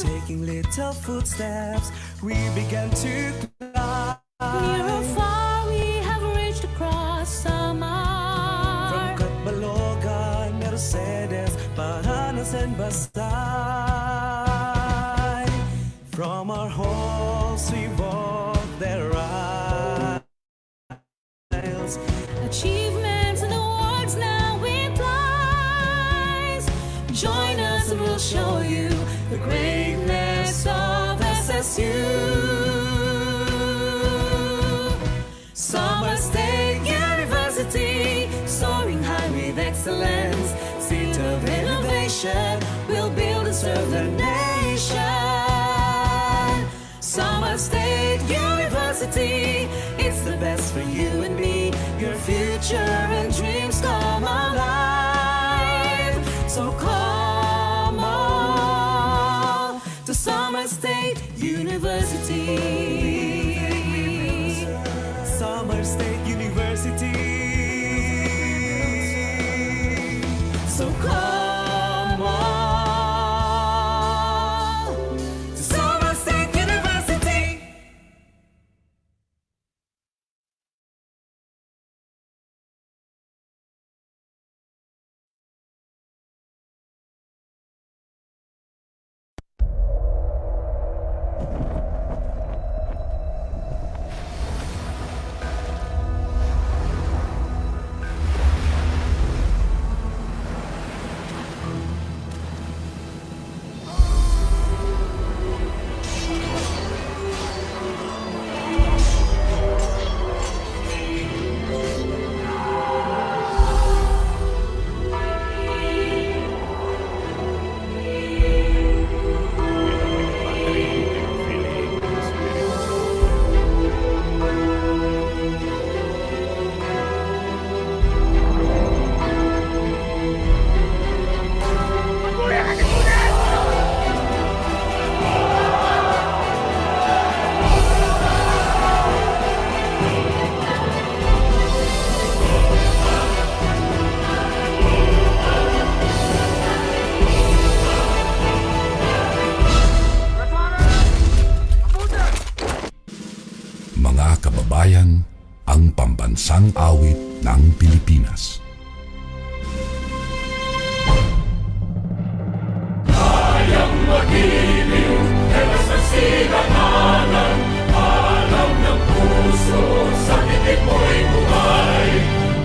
taking little footsteps, we began to climb. Near or far, we have reached across summer. From Catbalogan, Mercedes, Bahanas and Bastay. From our halls, we walk their aisles. Achievements and awards now in prize. Join us and we'll show you the greatness of SSU. Summer State University, soaring high with excellence. Seat of innovation, we'll build and serve the nation. Summer State University, it's the best for you and me. Your future and dreams come alive. So come on to Summer State University. Summer State University. So come on to Summer State University. Mga kababayan, ang pambansang awit ng Pilipinas. Kayang magiliw, telas ng sinakanan, alam ng puso, sa titik mo'y buhay.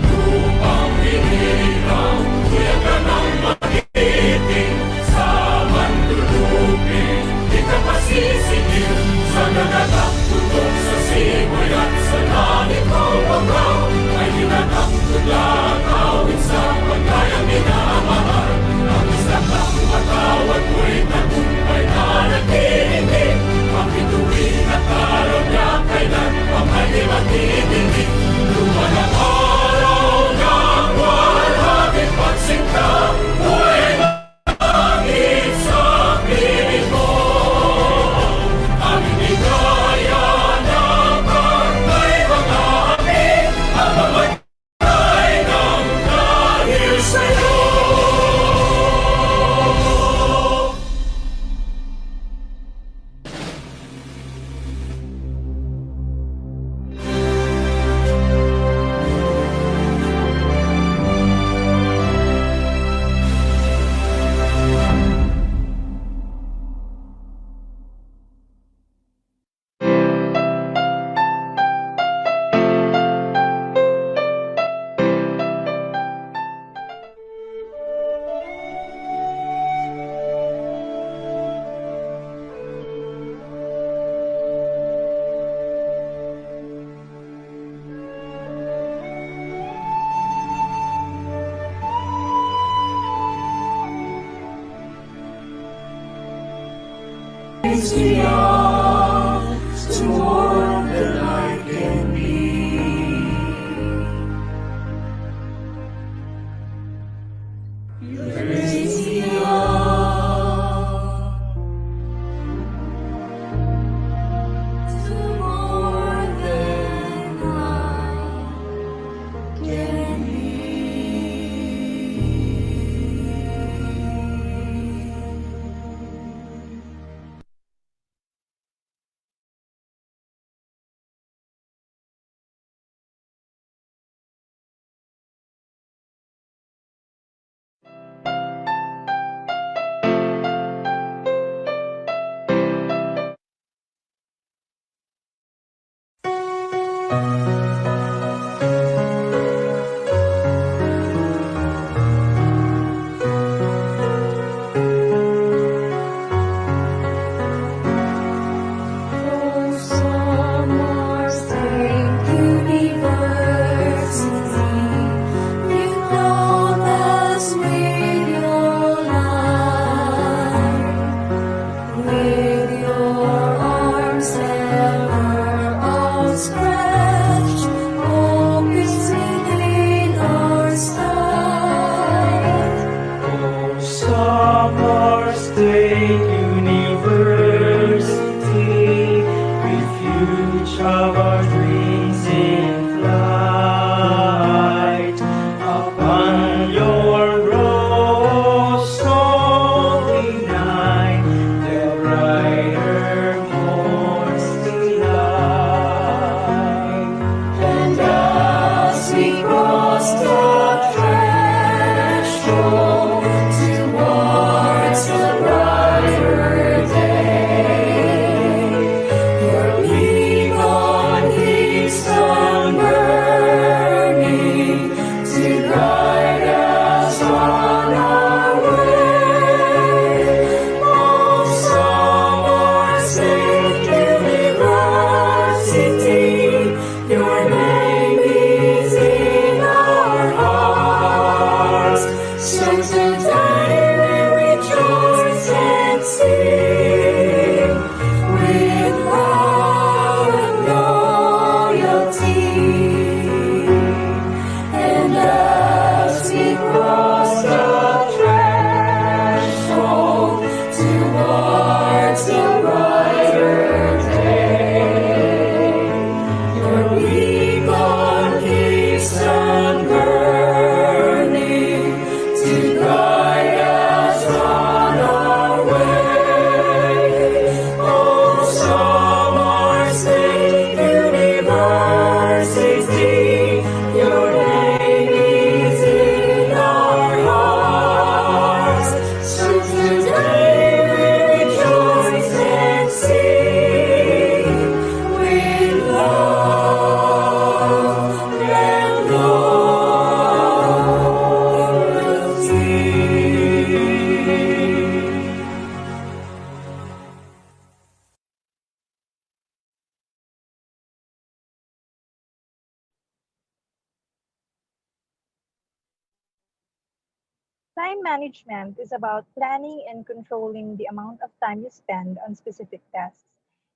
Lupang hinirang, tuyan ka ng magiting, sa mandulupin, di ka pasisigil, sa nagatak tutok sa simoy at sa langit ng pagkaw, ay hinatang tudlang awit sa pagkayang minamahal. Ang isang ng matawad mo'y tagumpay na nagtinig, ang bituin at araw niya kailan pa may magtitig. Luman ang araw ng walhaging pagsinta, buhay langit sa piling mo. Ang hindi kaya ng pagkay mga amin, ang mamatay ng dahil sa'yo. It's beyond to more than I can be. It's beyond to more than I can be. Time management is about planning and controlling the amount of time you spend on specific tasks.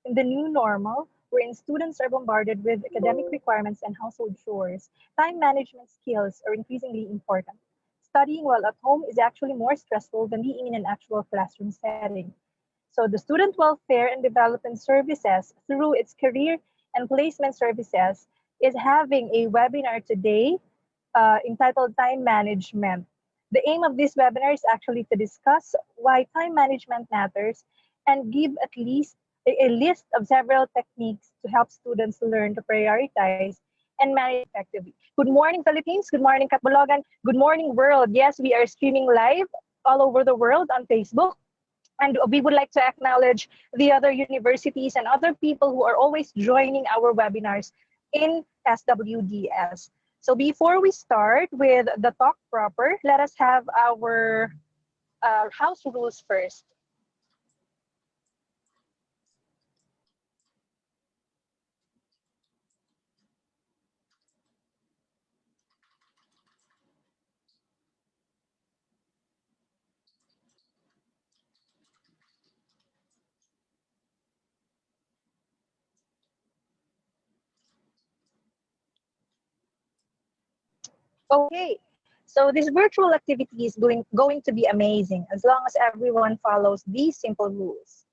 In the new normal, wherein students are bombarded with academic requirements and household chores, time management skills are increasingly important. Studying while at home is actually more stressful than being in an actual classroom setting. So the Student Welfare and Development Services, through its career and placement services, is having a webinar today entitled Time Management. The aim of this webinar is actually to discuss why time management matters and give at least a list of several techniques to help students learn to prioritize and manage effectively. Good morning, Philippines. Good morning, Katbalogan. Good morning, world. Yes, we are streaming live all over the world on Facebook. And we would like to acknowledge the other universities and other people who are always joining our webinars in SWDS. So before we start with the talk proper, let us have our house rules first. Okay, so this virtual activity is going to be amazing as long as everyone follows these simple rules.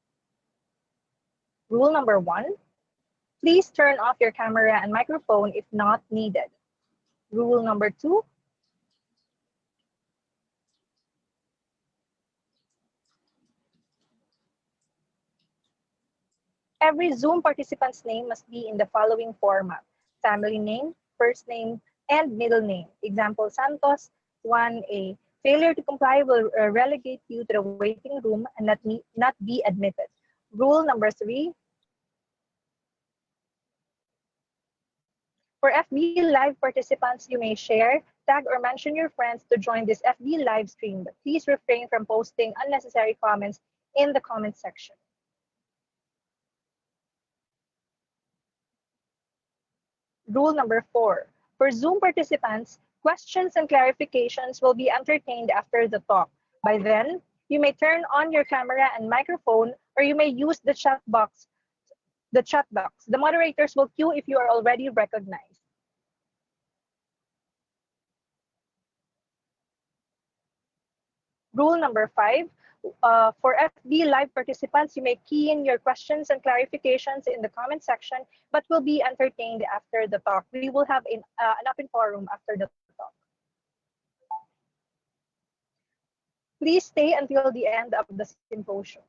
Rule number 1, please turn off your camera and microphone if not needed. Rule number 2, every Zoom participant's name must be in the following format: family name, first name, and middle name. Example, Santos 1A. Failure to comply will relegate you to the waiting room and not be admitted. Rule number 3, for FB Live participants, you may share, tag, or mention your friends to join this FB live stream, but please refrain from posting unnecessary comments in the comment section. Rule number 4, for Zoom participants, questions and clarifications will be entertained after the talk. By then, you may turn on your camera and microphone, or you may use the chat box. The moderators will cue if you are already recognized. Rule number 5, for FB Live participants, you may key in your questions and clarifications in the comment section, but will be entertained after the talk. We will have an open forum after the talk. Please stay until the end of the symposium.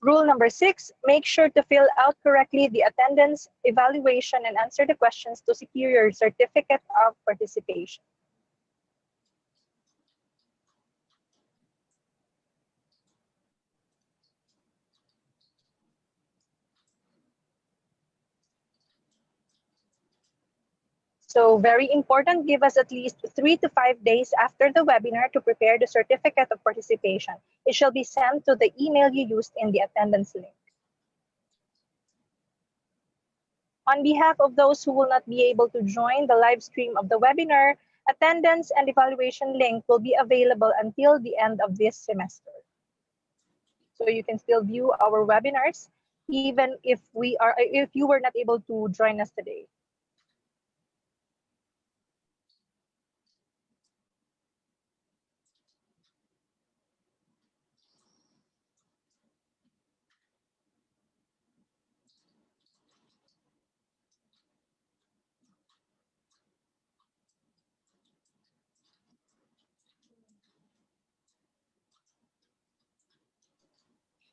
Rule number 6, make sure to fill out correctly the attendance evaluation and answer the questions to secure your certificate of participation. So very important, give us at least 3 to 5 days after the webinar to prepare the certificate of participation. It shall be sent to the email you used in the attendance link. On behalf of those who will not be able to join the live stream of the webinar, attendance and evaluation link will be available until the end of this semester. So you can still view our webinars even if you were not able to join us today.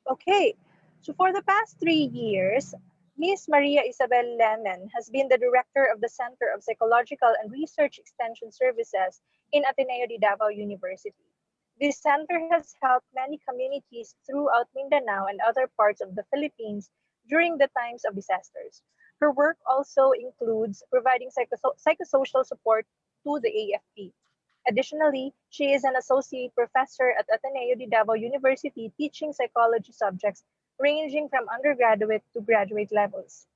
Okay, so for the past 3 years, Ms. Maria Isabel Lemon has been the director of the Center of Psychological and Research Extension Services in Ateneo de Davao University. This center has helped many communities throughout Mindanao and other parts of the Philippines during the times of disasters. Her work also includes providing psychosocial support to the AFP. Additionally, she is an associate professor at Ateneo de Davao University teaching psychology subjects ranging from undergraduate to graduate levels.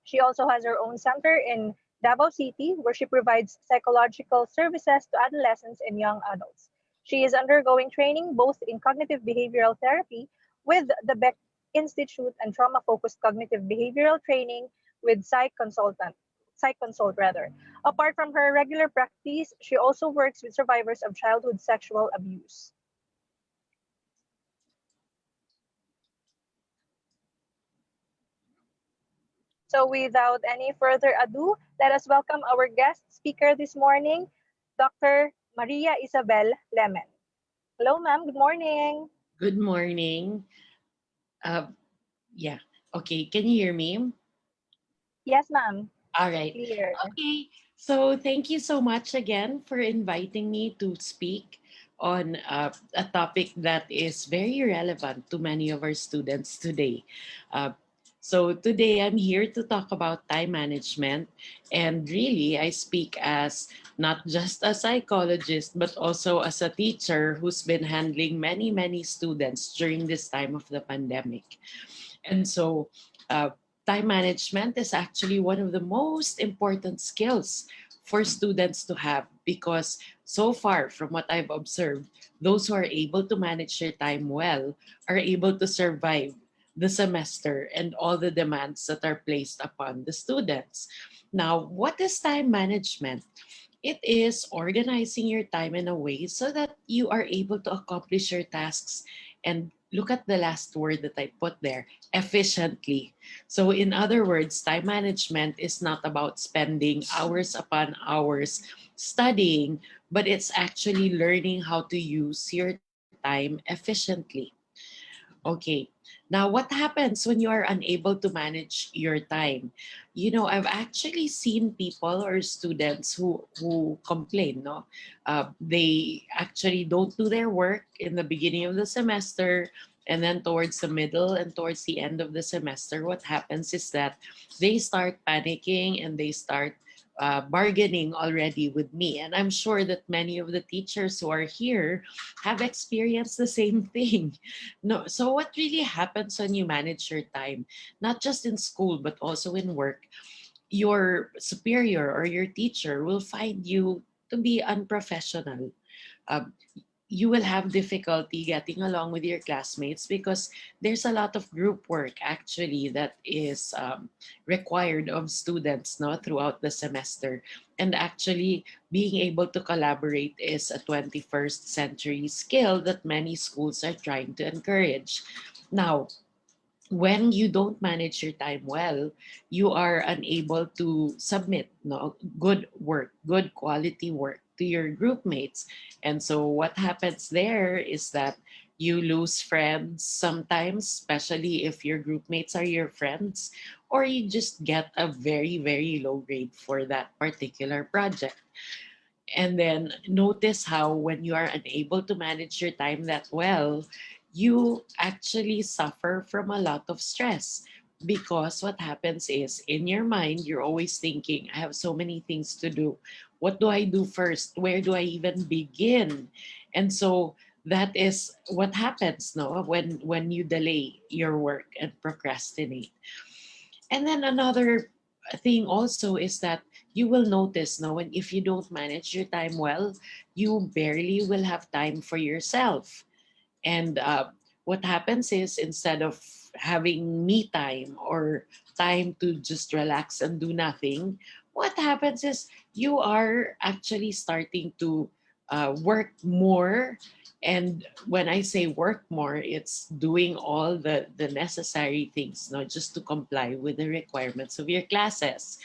She also has her own center in Davao City where she provides psychological services to adolescents and young adults. She is undergoing training both in cognitive behavioral therapy with the Beck Institute and trauma-focused cognitive behavioral training with Psych Consult rather. Apart from her regular practice, she also works with survivors of childhood sexual abuse. So without any further ado, let us welcome our guest speaker this morning, Dr. Maria Isabel Lemon. Hello, ma'am. Good morning. Good morning. Uh, yeah. Okay. Can you hear me? Yes, ma'am. All right. Clear. Okay. So thank you so much again for inviting me to speak on a topic that is very relevant to many of our students today. Uh, so today I'm here to talk about time management, and really I speak as not just a psychologist but also as a teacher who's been handling many students during this time of the pandemic. And so, uh, time management is actually one of the most important skills for students to have because, so far, from what I've observed, those who are able to manage their time well are able to survive the semester and all the demands that are placed upon the students. Now, what is time management? It is organizing your time in a way so that you are able to accomplish your tasks and look at the last word that I put there, efficiently. So, in other words, time management is not about spending hours upon hours studying, but it's actually learning how to use your time efficiently. Okay. Now, what happens when you are unable to manage your time? You know, I've actually seen people or students who complain. No, they actually don't do their work in the beginning of the semester, and then towards the middle and towards the end of the semester, what happens is that they start panicking and they start bargaining already with me. And I'm sure that many of the teachers who are here have experienced the same thing. No, so what really happens when you manage your time, not just in school but also in work? Your superior or your teacher will find you to be unprofessional. Um, you will have difficulty getting along with your classmates because there's a lot of group work actually that is required of students, no, throughout the semester. And actually, being able to collaborate is a 21st century skill that many schools are trying to encourage. Now, when you don't manage your time well, you are unable to submit, no, good work, good quality work to your group mates. And so what happens there is that you lose friends sometimes, especially if your group mates are your friends, or you just get a very low grade for that particular project. And then notice how when you are unable to manage your time that well, you actually suffer from a lot of stress. Because what happens is in your mind, you're always thinking, I have so many things to do. What do I do first? Where do I even begin? And so that is what happens, no, when you delay your work and procrastinate. And then another thing also is that you will notice now when if you don't manage your time well, you barely will have time for yourself. And what happens is instead of having me time or time to just relax and do nothing, what happens is you are actually starting to work more. And when I say work more, it's doing all the necessary things, not just to comply with the requirements of your classes.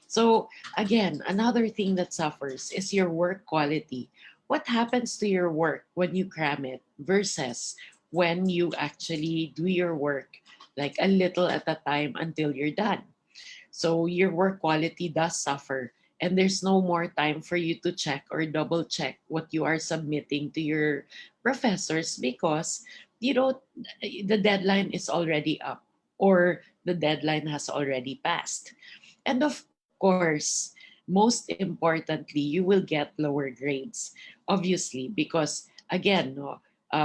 So, again, another thing that suffers is your work quality. What happens to your work when you cram it versus when you actually do your work like a little at a time until you're done? So your work quality does suffer, and there's no more time for you to check or double check what you are submitting to your professors because you don't the deadline is already up or the deadline has already passed. And of course, most importantly, you will get lower grades, obviously, because again, no,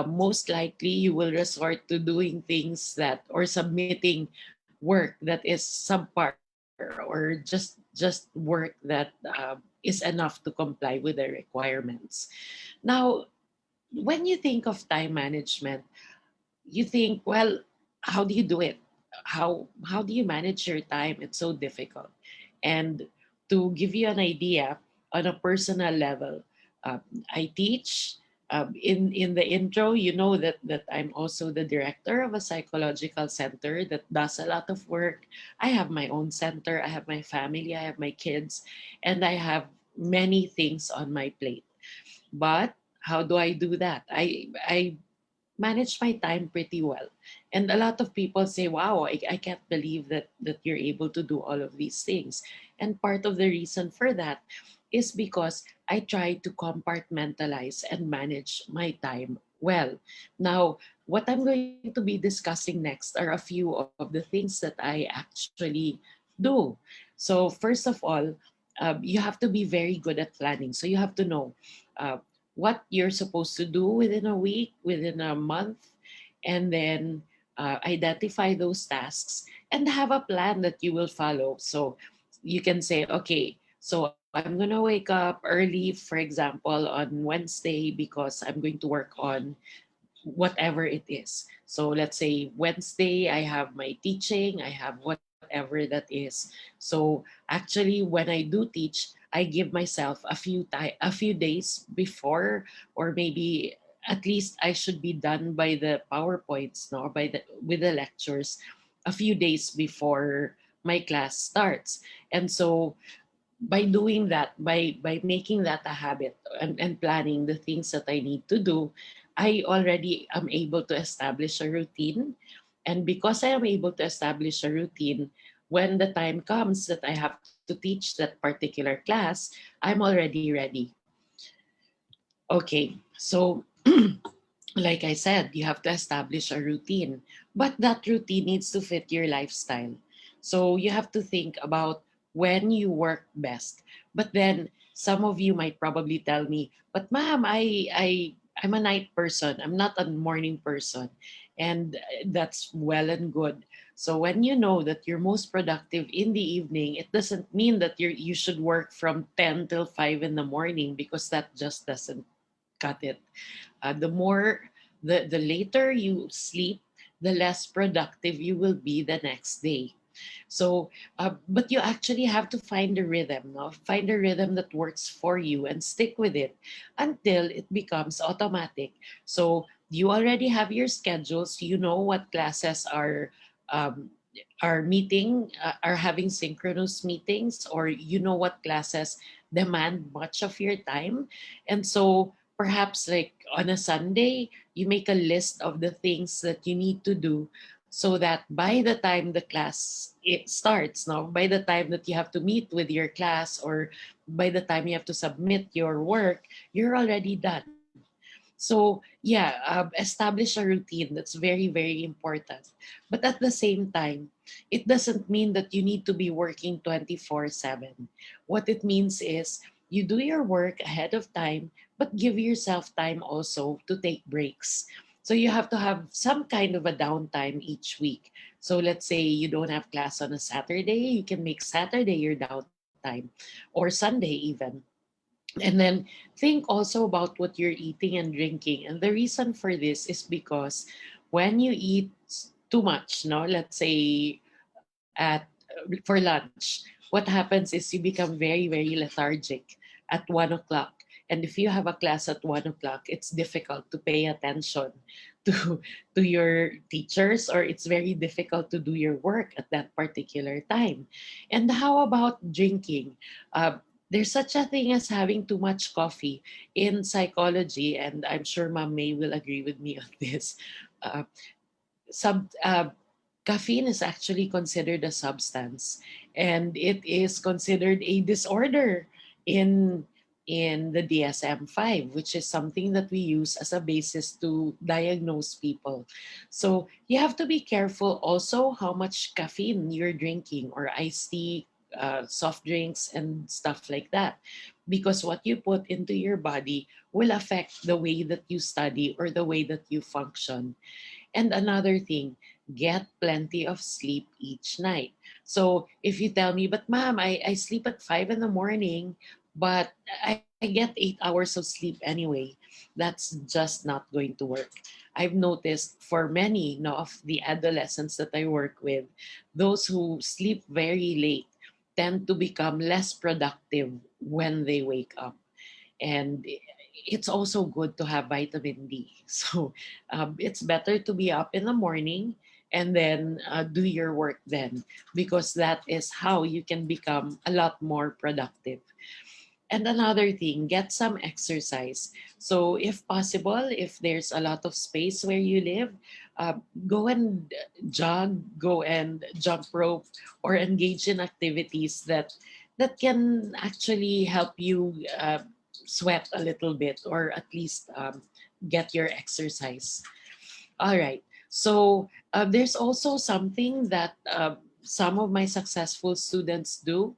most likely you will resort to doing things that or submitting work that is subpar or just work that is enough to comply with the requirements. Now, when you think of time management, you think, well, how do you do it? How do you manage your time? It's so difficult. And to give you an idea, on a personal level, um, I teach. In the intro, you know that I'm also the director of a psychological center that does a lot of work. I have my own center. I have my family. I have my kids, and I have many things on my plate. But how do I do that? I manage my time pretty well. And a lot of people say, wow, I can't believe that you're able to do all of these things. And part of the reason for that is because I try to compartmentalize and manage my time well. Now, what I'm going to be discussing next are a few of the things that I actually do. So, first of all, you have to be very good at planning. So, you have to know uh, what you're supposed to do within a week, within a month, and then identify those tasks and have a plan that you will follow. So you can say, okay, so I'm going to wake up early, for example, on Wednesday because I'm going to work on whatever it is. So let's say Wednesday, I have my teaching, I have whatever that is. So actually, when I do teach, I give myself a few days before, or maybe at least I should be done by the PowerPoints, no, by the with the lectures, a few days before my class starts. And so by doing that, by making that a habit and planning the things that I need to do, I already am able to establish a routine. And because I am able to establish a routine, when the time comes that I have to teach that particular class, I'm already ready. Okay, so like I said, you have to establish a routine, but that routine needs to fit your lifestyle. So you have to think about when you work best. But then some of you might probably tell me, "But ma'am, I'm a night person. I'm not a morning person." And that's well and good. So when you know that you're most productive in the evening, it doesn't mean that you should work from 10 till 5 in the morning, because that just doesn't cut it. The more the later you sleep, the less productive you will be the next day. So but you actually have to find a rhythm, no? Find a rhythm that works for you and stick with it until it becomes automatic. So you already have your schedules, you know what classes um, are meeting, are having synchronous meetings, or you know what classes demand much of your time. And so perhaps like on a Sunday, you make a list of the things that you need to do, so that by the time the class it starts, now by the time that you have to meet with your class, or by the time you have to submit your work, you're already done. So yeah, establish a routine. That's very, very important. But at the same time, it doesn't mean that you need to be working 24/7. What it means is you do your work ahead of time, but give yourself time also to take breaks. So you have to have some kind of a downtime each week. So let's say you don't have class on a Saturday, you can make Saturday your downtime, or Sunday even. And then think also about what you're eating and drinking. And the reason for this is because when you eat too much, no, let's say at for lunch, what happens is you become very, very lethargic at 1 o'clock. And if you have a class at 1 o'clock, it's difficult to pay attention to to your teachers, or it's very difficult to do your work at that particular time. And how about drinking? There's such a thing as having too much coffee in psychology, and I'm sure Ma'am May will agree with me on this. Uh, sub Caffeine is actually considered a substance, and it is considered a disorder in the DSM-5, which is something that we use as a basis to diagnose people. So you have to be careful also how much caffeine you're drinking, or iced tea, soft drinks and stuff like that, because what you put into your body will affect the way that you study or the way that you function. And another thing, get plenty of sleep each night. So if you tell me, but ma'am, I sleep at 5 in the morning, but I get 8 hours of sleep anyway, that's just not going to work. I've noticed for many now of the adolescents that I work with, those who sleep very late tend to become less productive when they wake up. And it's also good to have vitamin D. So it's better to be up in the morning and then do your work then, because that is how you can become a lot more productive. And another thing, get some exercise. So, if possible, if there's a lot of space where you live, go and jog, go and jump rope, or engage in activities that can actually help you sweat a little bit, or at least get your exercise. All right. So there's also something that some of my successful students do.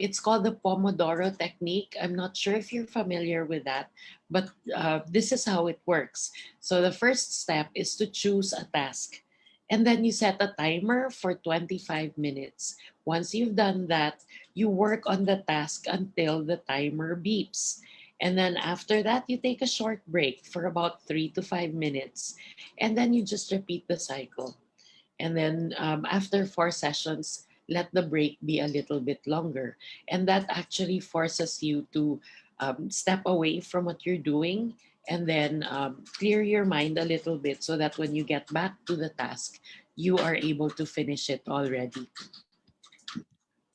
It's called the Pomodoro Technique. I'm not sure if you're familiar with that, but this is how it works. So the first step is to choose a task. And then you set a timer for 25 minutes. Once you've done that, you work on the task until the timer beeps. And then after that, you take a short break for about 3 to 5 minutes. And then you just repeat the cycle. And then after 4 sessions, let the break be a little bit longer. And that actually forces you to step away from what you're doing and then clear your mind a little bit so that when you get back to the task, you are able to finish it already.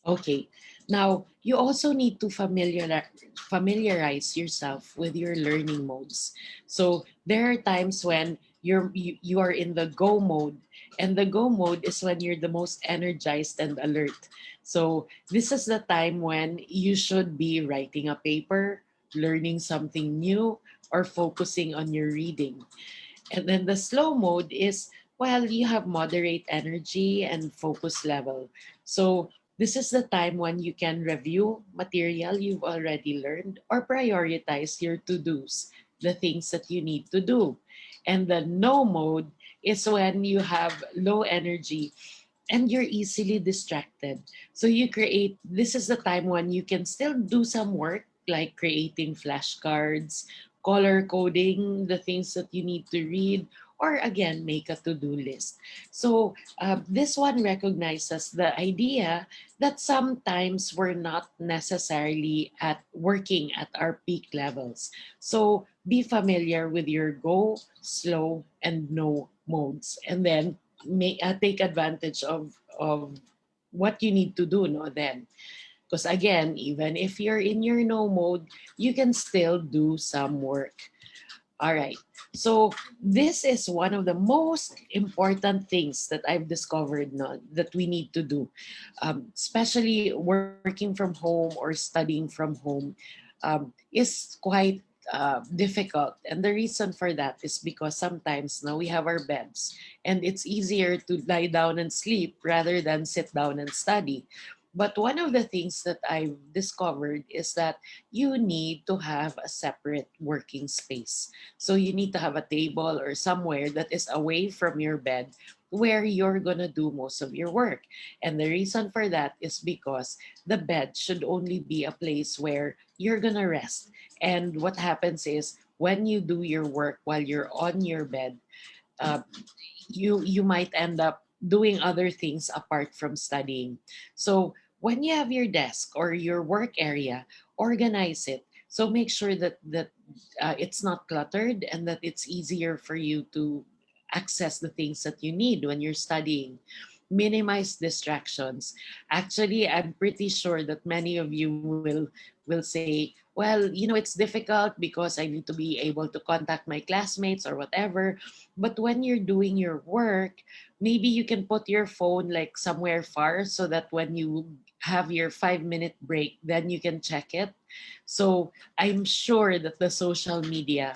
Okay. Now, you also need to familiarize yourself with your learning modes. So, there are times when you are in the go mode, and the go mode is when you're the most energized and alert. So, this is the time when you should be writing a paper, learning something new, or focusing on your reading. And then the slow mode is, well, you have moderate energy and focus level. So this is the time when you can review material you've already learned or prioritize your to-dos, the things that you need to do. And the no mode is when you have low energy and you're easily distracted. So this is the time when you can still do some work like creating flashcards, color coding, the things that you need to read, or again, make a to do list. So, this one recognizes the idea that sometimes we're not necessarily at working at our peak levels. So, be familiar with your go, slow, and no modes, and then take advantage of what you need to do no then, because again, even if you're in your no mode, you can still do some work. All right. So this is one of the most important things that I've discovered now that we need to do, especially working from home or studying from home, is quite difficult. And the reason for that is because sometimes now we have our beds and it's easier to lie down and sleep rather than sit down and study. But one of the things that I've discovered is that you need to have a separate working space. So you need to have a table or somewhere that is away from your bed where you're going to do most of your work. And the reason for that is because the bed should only be a place where you're going to rest. And what happens is when you do your work while you're on your bed, uh, you might end up doing other things apart from studying. So when you have your desk or your work area, organize it. So make sure that it's not cluttered and that it's easier for you to access the things that you need when you're studying. Minimize distractions. Actually, I'm pretty sure that many of you will say, well, it's difficult because I need to be able to contact my classmates or whatever. But when you're doing your work, maybe you can put your phone like somewhere far so that when you have your 5-minute break, then you can check it. So I'm sure that the social media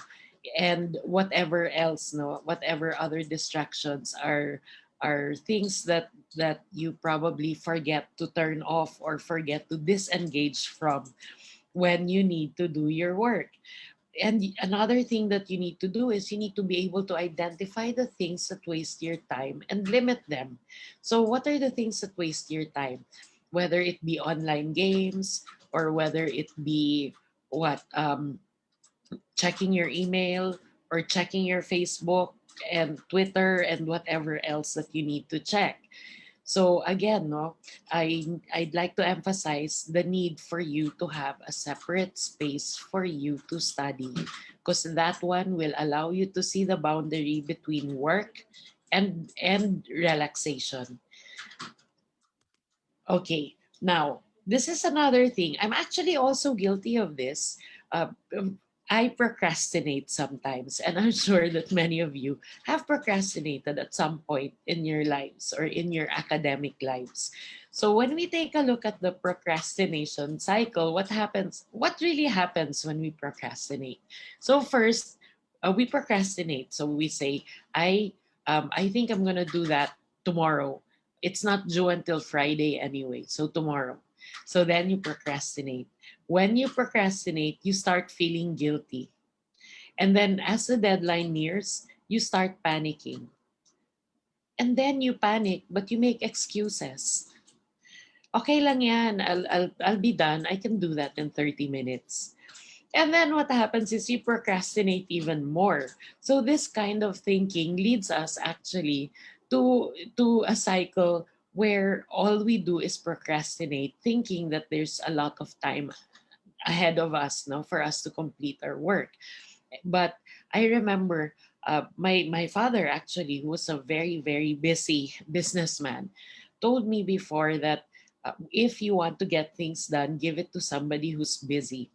and whatever else, no, whatever other distractions are are things that you probably forget to turn off or forget to disengage from when you need to do your work. And another thing that you need to do is you need to be able to identify the things that waste your time and limit them. So what are the things that waste your time? Whether it be online games, or whether it be what checking your email, or checking your Facebook and Twitter and whatever else that you need to check. So again, no, I'd like to emphasize the need for you to have a separate space for you to study, because that one will allow you to see the boundary between work and relaxation. Okay, now this is another thing. I'm actually also guilty of this. I procrastinate sometimes, and I'm sure that many of you have procrastinated at some point in your lives or in your academic lives. So, when we take a look at the procrastination cycle, what happens? What really happens when we procrastinate? So, first, we procrastinate. So, we say, I think I'm going to do that tomorrow. It's not due until Friday anyway, so tomorrow. So then you procrastinate. When you procrastinate, you start feeling guilty. And then as the deadline nears, you start panicking. And then you panic, but you make excuses. Okay lang yan, I'll be done. I can do that in 30 minutes. And then what happens is you procrastinate even more. So this kind of thinking leads us actually to a cycle where all we do is procrastinate, thinking that there's a lot of time ahead of us, no, for us to complete our work. But I remember my father actually, who was a very busy businessman, told me before that if you want to get things done, give it to somebody who's busy,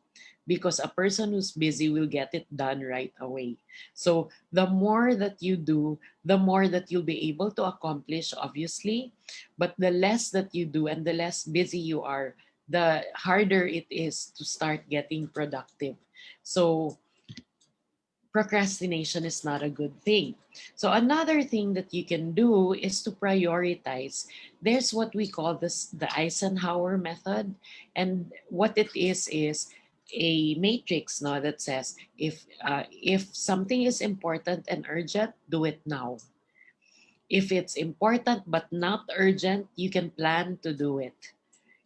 because a person who's busy will get it done right away. So the more that you do, the more that you'll be able to accomplish, obviously, but the less that you do and the less busy you are, the harder it is to start getting productive. So procrastination is not a good thing. So another thing that you can do is to prioritize. There's what we call this the Eisenhower method, and what it is a matrix, no, that says if something is important and urgent, do it now. If it's important but not urgent, you can plan to do it.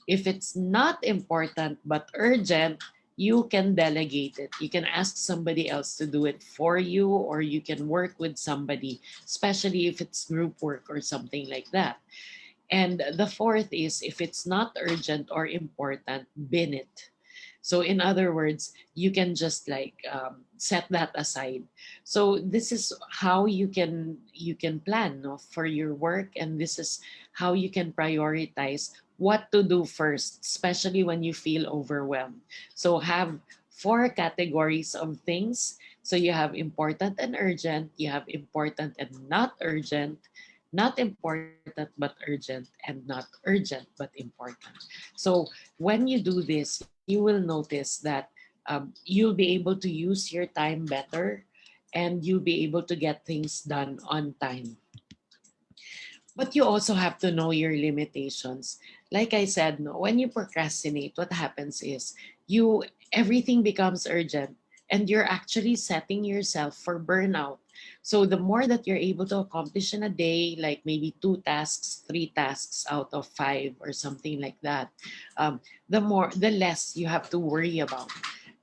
If it's not important but urgent, you can delegate it. You can ask somebody else to do it for you, or you can work with somebody, especially if it's group work or something like that. And the fourth is if it's not urgent or important, bin it. So in other words, you can just like set that aside. So this is how you can plan, no, for your work, and this is how you can prioritize what to do first, especially when you feel overwhelmed. So have four categories of things. So you have important and urgent, you have important and not urgent, not important but urgent, and not urgent but important. So when you do this, you will notice that you'll be able to use your time better, and you'll be able to get things done on time. But you also have to know your limitations. Like I said, no, when you procrastinate, what happens is you everything becomes urgent, and you're actually setting yourself for burnout. So the more that you're able to accomplish in a day, like maybe two tasks, three tasks out of five or something like that, the less you have to worry about.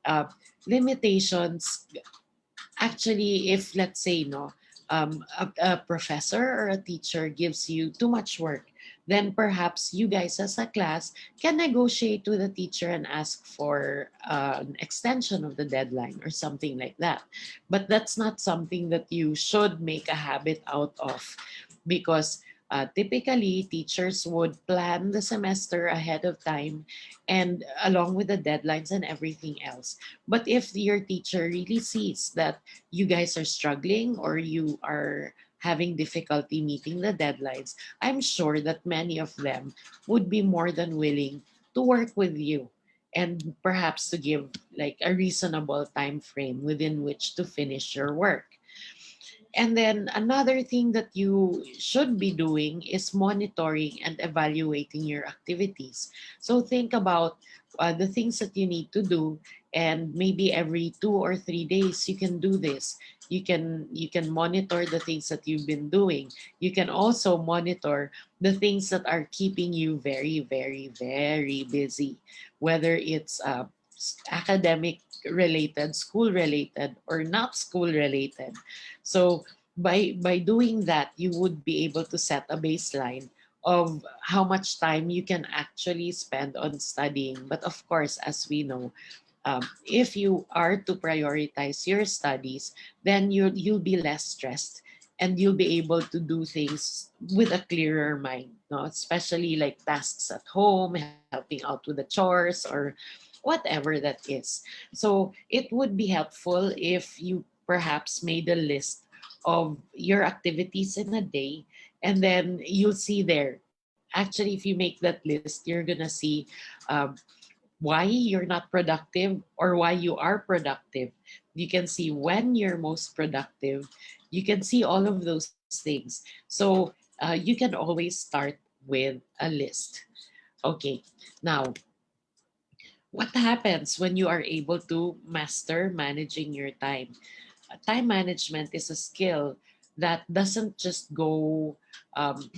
Uh, Limitations, actually, if let's say no, a professor or a teacher gives you too much work, then perhaps you guys as a class can negotiate with the teacher and ask for an extension of the deadline or something like that. But that's not something that you should make a habit out of, because typically teachers would plan the semester ahead of time, and along with the deadlines and everything else. But if your teacher really sees that you guys are struggling or you are having difficulty meeting the deadlines, I'm sure that many of them would be more than willing to work with you, and perhaps to give like a reasonable time frame within which to finish your work. And then another thing that you should be doing is monitoring and evaluating your activities. So think about the things that you need to do, and maybe every 2 or 3 days you can do this. You can monitor the things that you've been doing. You can also monitor the things that are keeping you very, very, very busy, whether it's academic related, school related, or not school related. So by doing that, you would be able to set a baseline of how much time you can actually spend on studying. But of course, as we know, if you are to prioritize your studies, then you'll be less stressed, and you'll be able to do things with a clearer mind, no? Especially like tasks at home, helping out with the chores, or whatever that is. So it would be helpful if you perhaps made a list of your activities in a day, and then you'll see there. Actually, if you make that list, you're gonna see um, why you're not productive or why you are productive. You can see when you're most productive. You can see all of those things. So you can always start with a list. Okay, now what happens when you are able to master managing your time? Time management is a skill that doesn't just go um,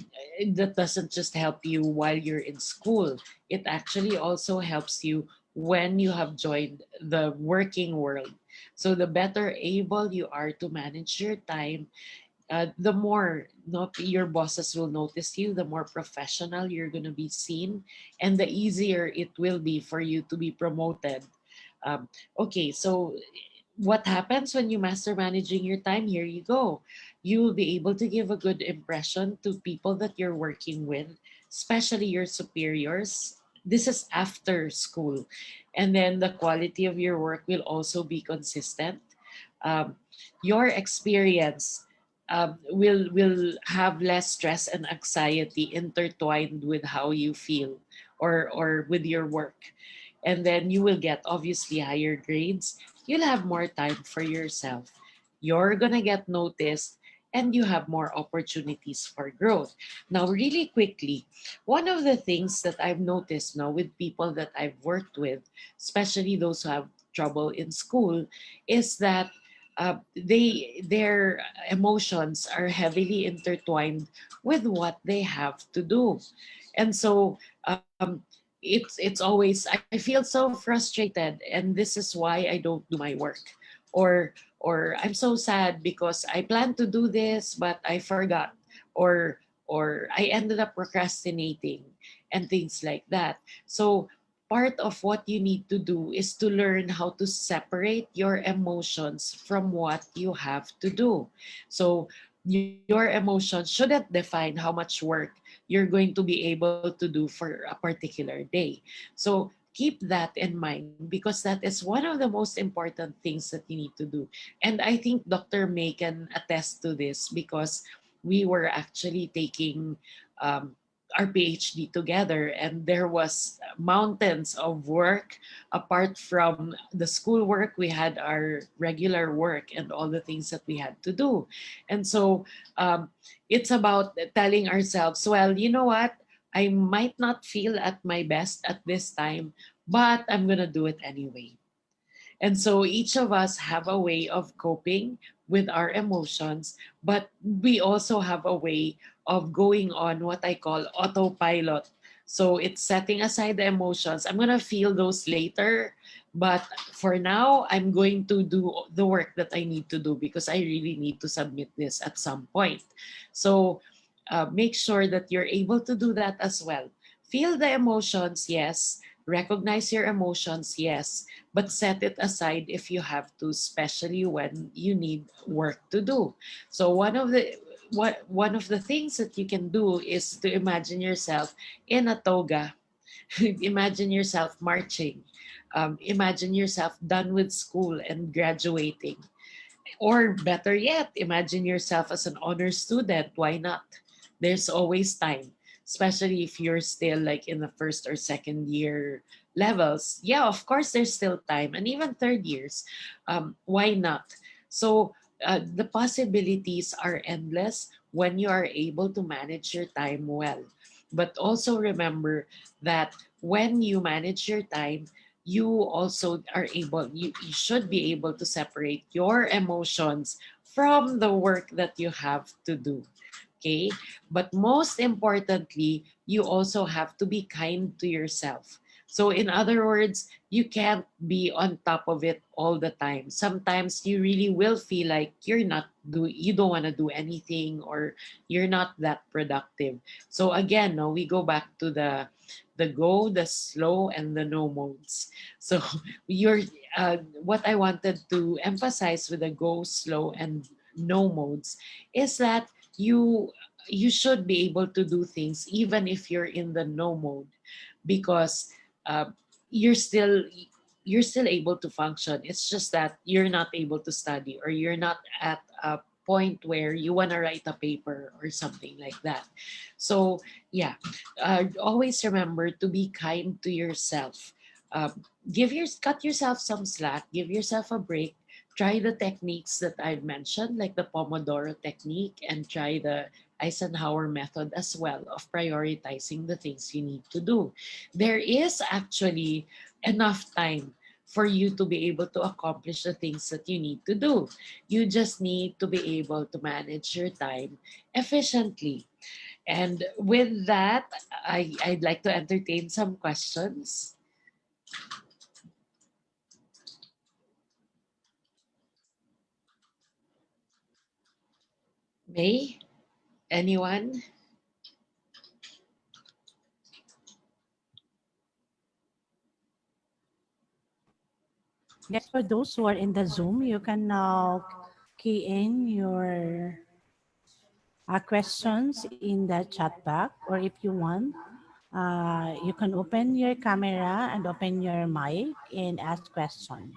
that doesn't just help you while you're in school. It actually also helps you when you have joined the working world. So the better able you are to manage your time, the more not your bosses will notice you, the more professional you're going to be seen, and the easier it will be for you to be promoted. Okay, so what happens when you master managing your time? Here you go. You will be able to give a good impression to people that you're working with, especially your superiors. This is after school. And then the quality of your work will also be consistent. Um, your experience will have less stress and anxiety intertwined with how you feel, or with your work. And then you will get obviously higher grades. You'll have more time for yourself. You're gonna get noticed, and you have more opportunities for growth. Now, really quickly, one of the things that I've noticed now with people that I've worked with, especially those who have trouble in school, is that their emotions are heavily intertwined with what they have to do. And so it's always, I feel so frustrated, and this is why I don't do my work. Or I'm so sad because I planned to do this but I forgot, or I ended up procrastinating, and things like that. So part of what you need to do is to learn how to separate your emotions from what you have to do. So your emotions shouldn't define how much work you're going to be able to do for a particular day. So keep that in mind, because that is one of the most important things that you need to do. And I think Dr. May can attest to this, because we were actually taking um, our PhD together, and there was mountains of work. Apart from the school work, we had our regular work and all the things that we had to do. And so um, it's about telling ourselves, well, you know what, I might not feel at my best at this time, but I'm gonna do it anyway. And so each of us have a way of coping with our emotions, but we also have a way of going on what I call autopilot. So it's setting aside the emotions. I'm going to feel those later, but for now, I'm going to do the work that I need to do, because I really need to submit this at some point. So make sure that you're able to do that as well. Feel the emotions, yes. Recognize your emotions, yes, but set it aside if you have to, especially when you need work to do. So one of the things that you can do is to imagine yourself in a toga. Imagine yourself marching. Imagine yourself done with school and graduating. Or better yet, imagine yourself as an honor student. Why not? There's always time, especially if you're still like in the first or second year levels. Yeah, of course, there's still time, and even third years. Why not? So the possibilities are endless when you are able to manage your time well. But also remember that when you manage your time, you also are able, you should be able to separate your emotions from the work that you have to do. Okay, but most importantly, you also have to be kind to yourself. So in other words, you can't be on top of it all the time. Sometimes you really will feel like you don't want to do anything, or you're not that productive. So again, no, we go back to the go, the slow, and the no modes. So you're what I wanted to emphasize with the go, slow, and no modes is that you you should be able to do things even if you're in the no mode, because uh, you're still you're still able to function. It's just that you're not able to study, or you're not at a point where you want to write a paper or something like that. So yeah, always remember to be kind to yourself. uh, cut yourself some slack, give yourself a break. Try the techniques that I've mentioned, like the Pomodoro Technique, and try the Eisenhower method as well of prioritizing the things you need to do. There is actually enough time for you to be able to accomplish the things that you need to do. You just need to be able to manage your time efficiently. And with that, I'd like to entertain some questions. May, anyone? Yes, for those who are in the Zoom, you can now key in your questions in the chat box, or if you want, you can open your camera and open your mic and ask questions.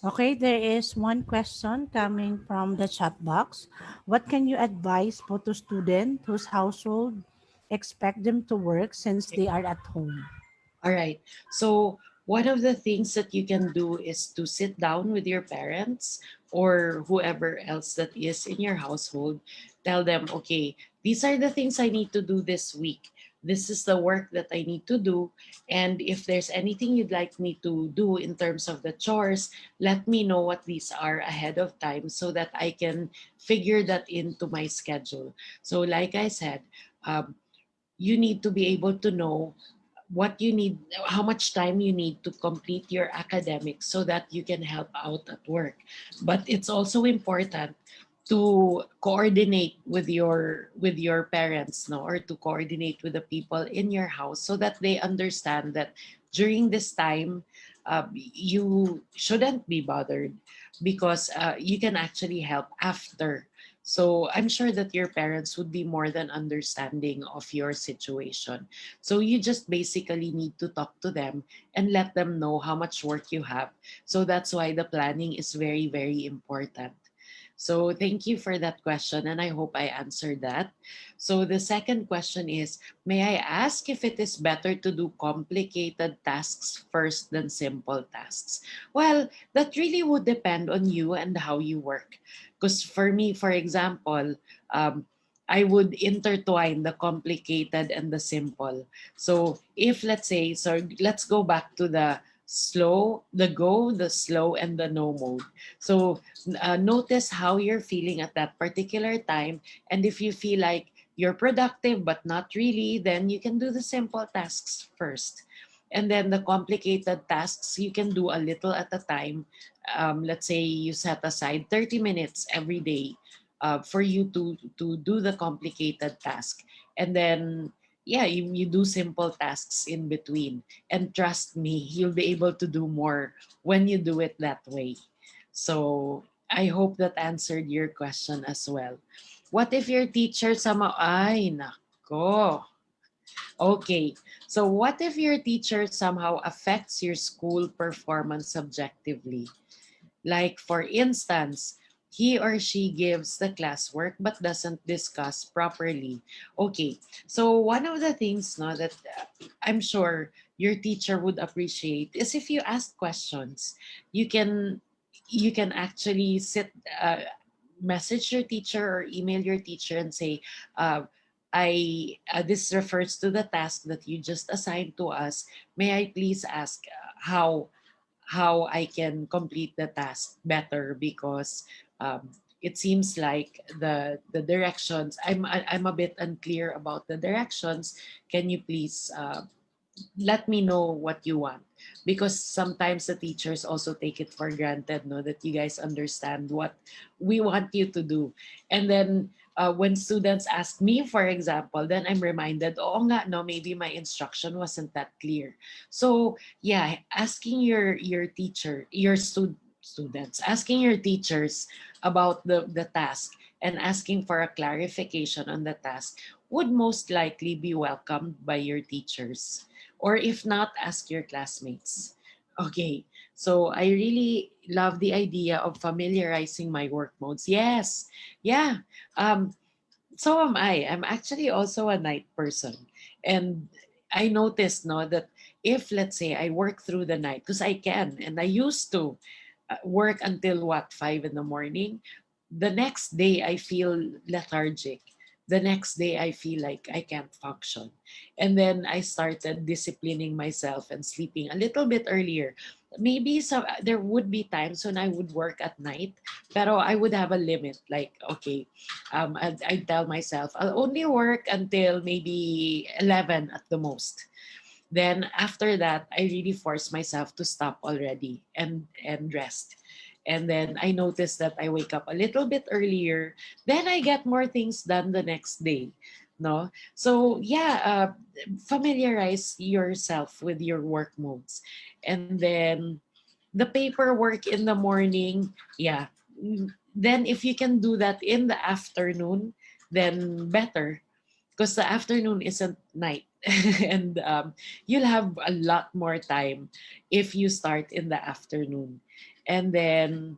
Okay, there is one question coming from the chat box. What can you advise photo student whose household expect them to work since they are at home? All right. So, one of the things that you can do is to sit down with your parents or whoever else that is in your household. Tell them, okay, these are the things I need to do this week. This is the work that I need to do. And if there's anything you'd like me to do in terms of the chores, let me know what these are ahead of time so that I can figure that into my schedule. So, like I said, um, you need to be able to know what you need, how much time you need to complete your academics so that you can help out at work. But it's also important to coordinate with your parents, no, or to coordinate with the people in your house so that they understand that during this time you shouldn't be bothered, because you can actually help after. So I'm sure that your parents would be more than understanding of your situation. So you just basically need to talk to them and let them know how much work you have. So that's why the planning is very, very important. So thank you for that question, and I hope I answered that. So the second question is, may I ask if it is better to do complicated tasks first than simple tasks? Well, that really would depend on you and how you work. Because for me, for example, um, I would intertwine the complicated and the simple. So if let's say, so let's go back to the slow, the go, the slow, and the no mode. So notice how you're feeling at that particular time. And if you feel like you're productive but not really, then you can do the simple tasks first. And then the complicated tasks, you can do a little at a time. Let's say you set aside 30 minutes every day for you to do the complicated task. And then, yeah, you do simple tasks in between. And trust me, you'll be able to do more when you do it that way. So I hope that answered your question as well. What if your teacher somehow, ay, nako. Okay, so what if your teacher somehow affects your school performance subjectively? Like, for instance, he or she gives the classwork but doesn't discuss properly. Okay, so one of the things no, that I'm sure your teacher would appreciate is if you ask questions. You can you can actually message your teacher or email your teacher and say, I this refers to the task that you just assigned to us. May I please ask how I can complete the task better, because it seems like the directions, I'm a bit unclear about the directions. Can you please let me know what you want, because sometimes the teachers also take it for granted, no, that you guys understand what we want you to do. And then when students ask me, for example, then I'm reminded, oh nga, no, maybe my instruction wasn't that clear. So yeah, asking your teacher, students, asking your teachers about the task and asking for a clarification on the task would most likely be welcomed by your teachers, or if not, ask your classmates. Okay, so I really love the idea of familiarizing my work modes. Yes, yeah. Um, so am I. I'm actually also a night person. And I noticed no that if, let's say, I work through the night, because I can and I used to work until what, 5 in the morning. The next day I feel lethargic. The next day I feel like I can't function. And then I started disciplining myself and sleeping a little bit earlier. Maybe there would be times when I would work at night, pero I would have a limit. Like, okay, I tell myself I'll only work until maybe 11 at the most. Then after that, I really force myself to stop already and rest. And then I notice that I wake up a little bit earlier. Then I get more things done the next day. No, so yeah, familiarize yourself with your work modes, and then the paperwork in the morning. Yeah, then if you can do that in the afternoon, then better, because the afternoon isn't night. And you'll have a lot more time if you start in the afternoon. And then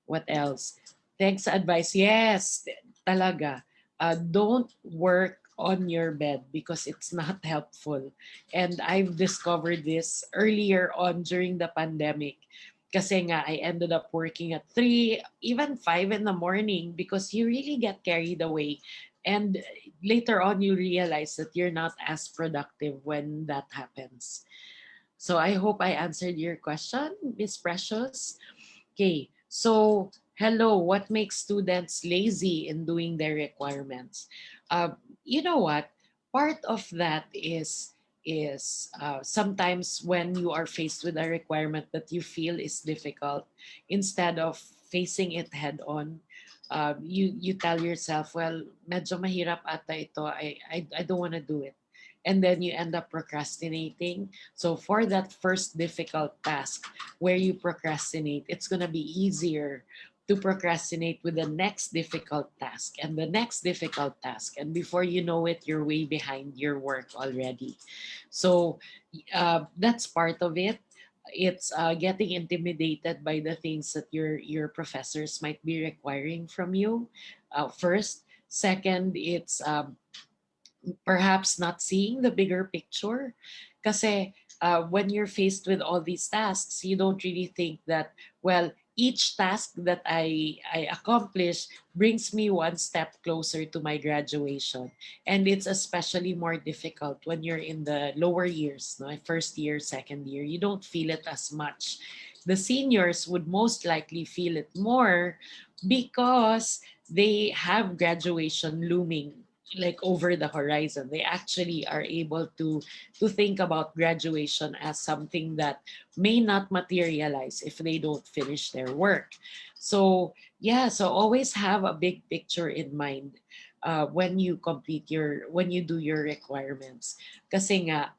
what else? Thanks sa advice. Yes, talaga. Don't work on your bed because it's not helpful. And I've discovered this earlier on during the pandemic. Kasi nga, I ended up working at 3, even 5 in the morning, because you really get carried away. And later on, you realize that you're not as productive when that happens. So I hope I answered your question, Miss Precious. Okay, so hello, what makes students lazy in doing their requirements? You know what? Part of that is sometimes when you are faced with a requirement that you feel is difficult, instead of facing it head on, you tell yourself, well, medyo mahirap ata ito. I don't want to do it. And then you end up procrastinating. So for that first difficult task where you procrastinate, it's going to be easier to procrastinate with the next difficult task and the next difficult task. And before you know it, you're way behind your work already. So that's part of it. It's getting intimidated by the things that your professors might be requiring from you. First, second, it's perhaps not seeing the bigger picture. Kasi when you're faced with all these tasks, you don't really think that, well, each task that I accomplish brings me one step closer to my graduation. And it's especially more difficult when you're in the lower years, no? First year, second year. You don't feel it as much. The seniors would most likely feel it more because they have graduation looming like over the horizon. They actually are able to think about graduation as something that may not materialize if they don't finish their work. So yeah, so always have a big picture in mind when you do your requirements. Kasi nga,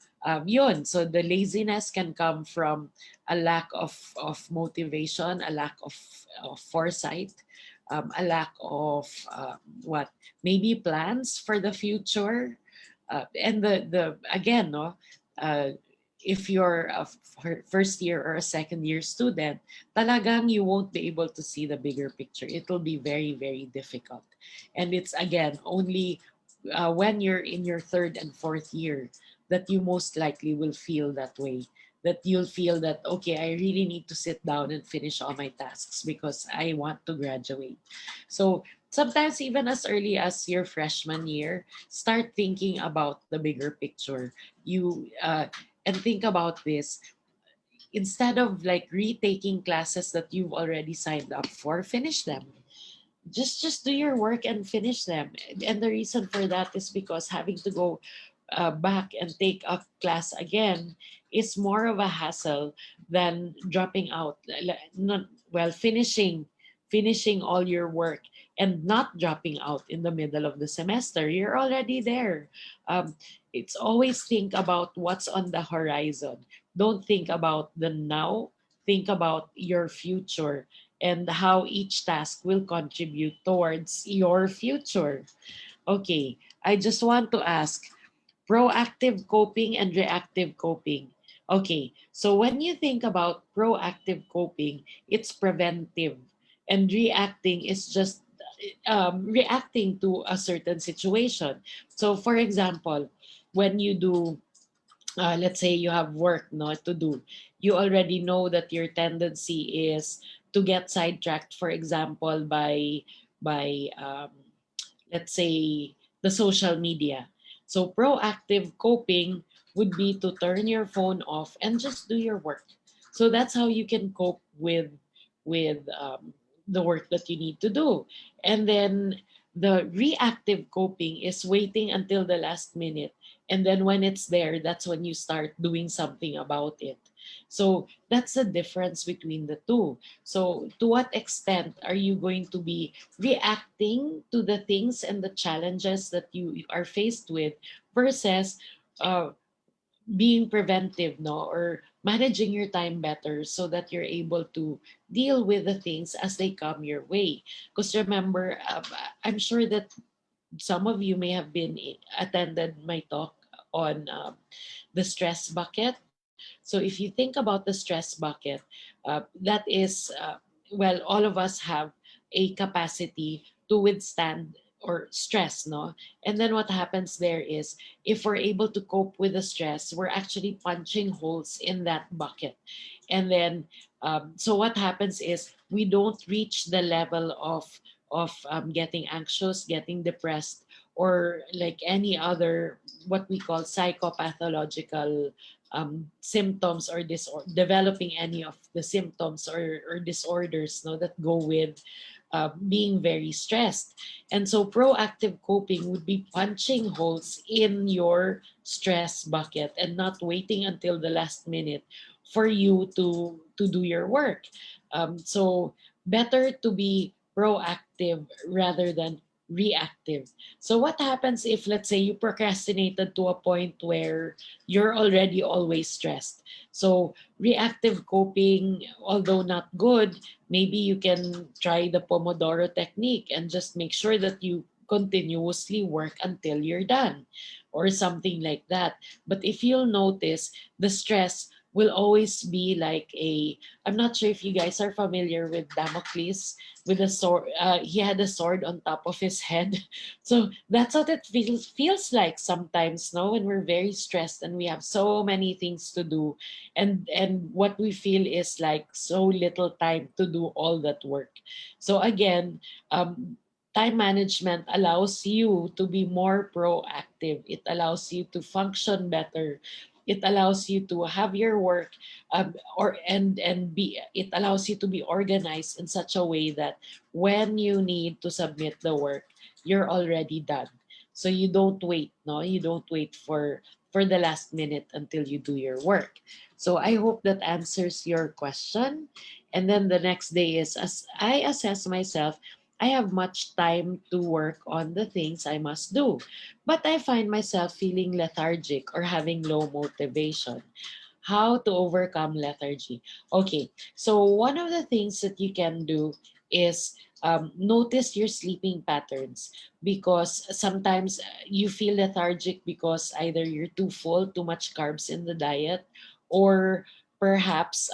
yun, so the laziness can come from a lack of motivation, a lack of foresight, a lack of what maybe plans for the future. And the again, no, uh, if you're a first year or a second year student, talagang you won't be able to see the bigger picture. It will be very, very difficult. And it's again only when you're in your third and fourth year that you most likely will feel that way. That you'll feel that, okay, I really need to sit down and finish all my tasks because I want to graduate. So sometimes, even as early as your freshman year, start thinking about the bigger picture. You and think about this instead of like retaking classes that you've already signed up for, finish them. Just do your work and finish them. And the reason for that is because having to go back and take a class again is more of a hassle than dropping out. Not well, finishing all your work and not dropping out in the middle of the semester. You're already there. um, it's always think about what's on the horizon. Don't think about the now, think about your future and how each task will contribute towards your future. Okay, I just want to ask, proactive coping and reactive coping. Okay, so when you think about proactive coping, it's preventive, and reacting is just reacting to a certain situation. So, for example, when you do, let's say you have work no to do, you already know that your tendency is to get sidetracked. For example, by let's say the social media. So proactive coping would be to turn your phone off and just do your work. So that's how you can cope with the work that you need to do. And then the reactive coping is waiting until the last minute, and then when it's there, that's when you start doing something about it. So that's the difference between the two. So to what extent are you going to be reacting to the things and the challenges that you are faced with versus uh, being preventive, no, or managing your time better so that you're able to deal with the things as they come your way. Because remember, I'm sure that some of you may have been attended my talk on the stress bucket. So if you think about the stress bucket, that is, well, all of us have a capacity to withstand or stress, no? And then what happens there is, if we're able to cope with the stress, we're actually punching holes in that bucket. And then, so what happens is we don't reach the level of getting anxious, getting depressed, or like any other what we call psychopathological symptoms or developing any of the symptoms or disorders no, that go with being very stressed. And so proactive coping would be punching holes in your stress bucket and not waiting until the last minute for you to do your work. So better to be proactive rather than reactive. So what happens if, let's say, you procrastinated to a point where you're already always stressed? So reactive coping, although not good, maybe you can try the Pomodoro Technique and just make sure that you continuously work until you're done or something like that. But if you'll notice, the stress will always be like a, I'm not sure if you guys are familiar with Damocles with a sword. He had a sword on top of his head. So that's what it feels like sometimes, no, when we're very stressed and we have so many things to do, and what we feel is like so little time to do all that work. So again, time management allows you to be more proactive. It allows you to function better. It allows you to have your work, or and be. It allows you to be organized in such a way that when you need to submit the work, you're already done. So you don't wait. No, you don't wait for the last minute until you do your work. So I hope that answers your question. And then the next day is, as I assess myself, I have much time to work on the things I must do, but I find myself feeling lethargic or having low motivation. How to overcome lethargy? Okay, so one of the things that you can do is notice your sleeping patterns, because sometimes you feel lethargic because either you're too full, too much carbs in the diet, or perhaps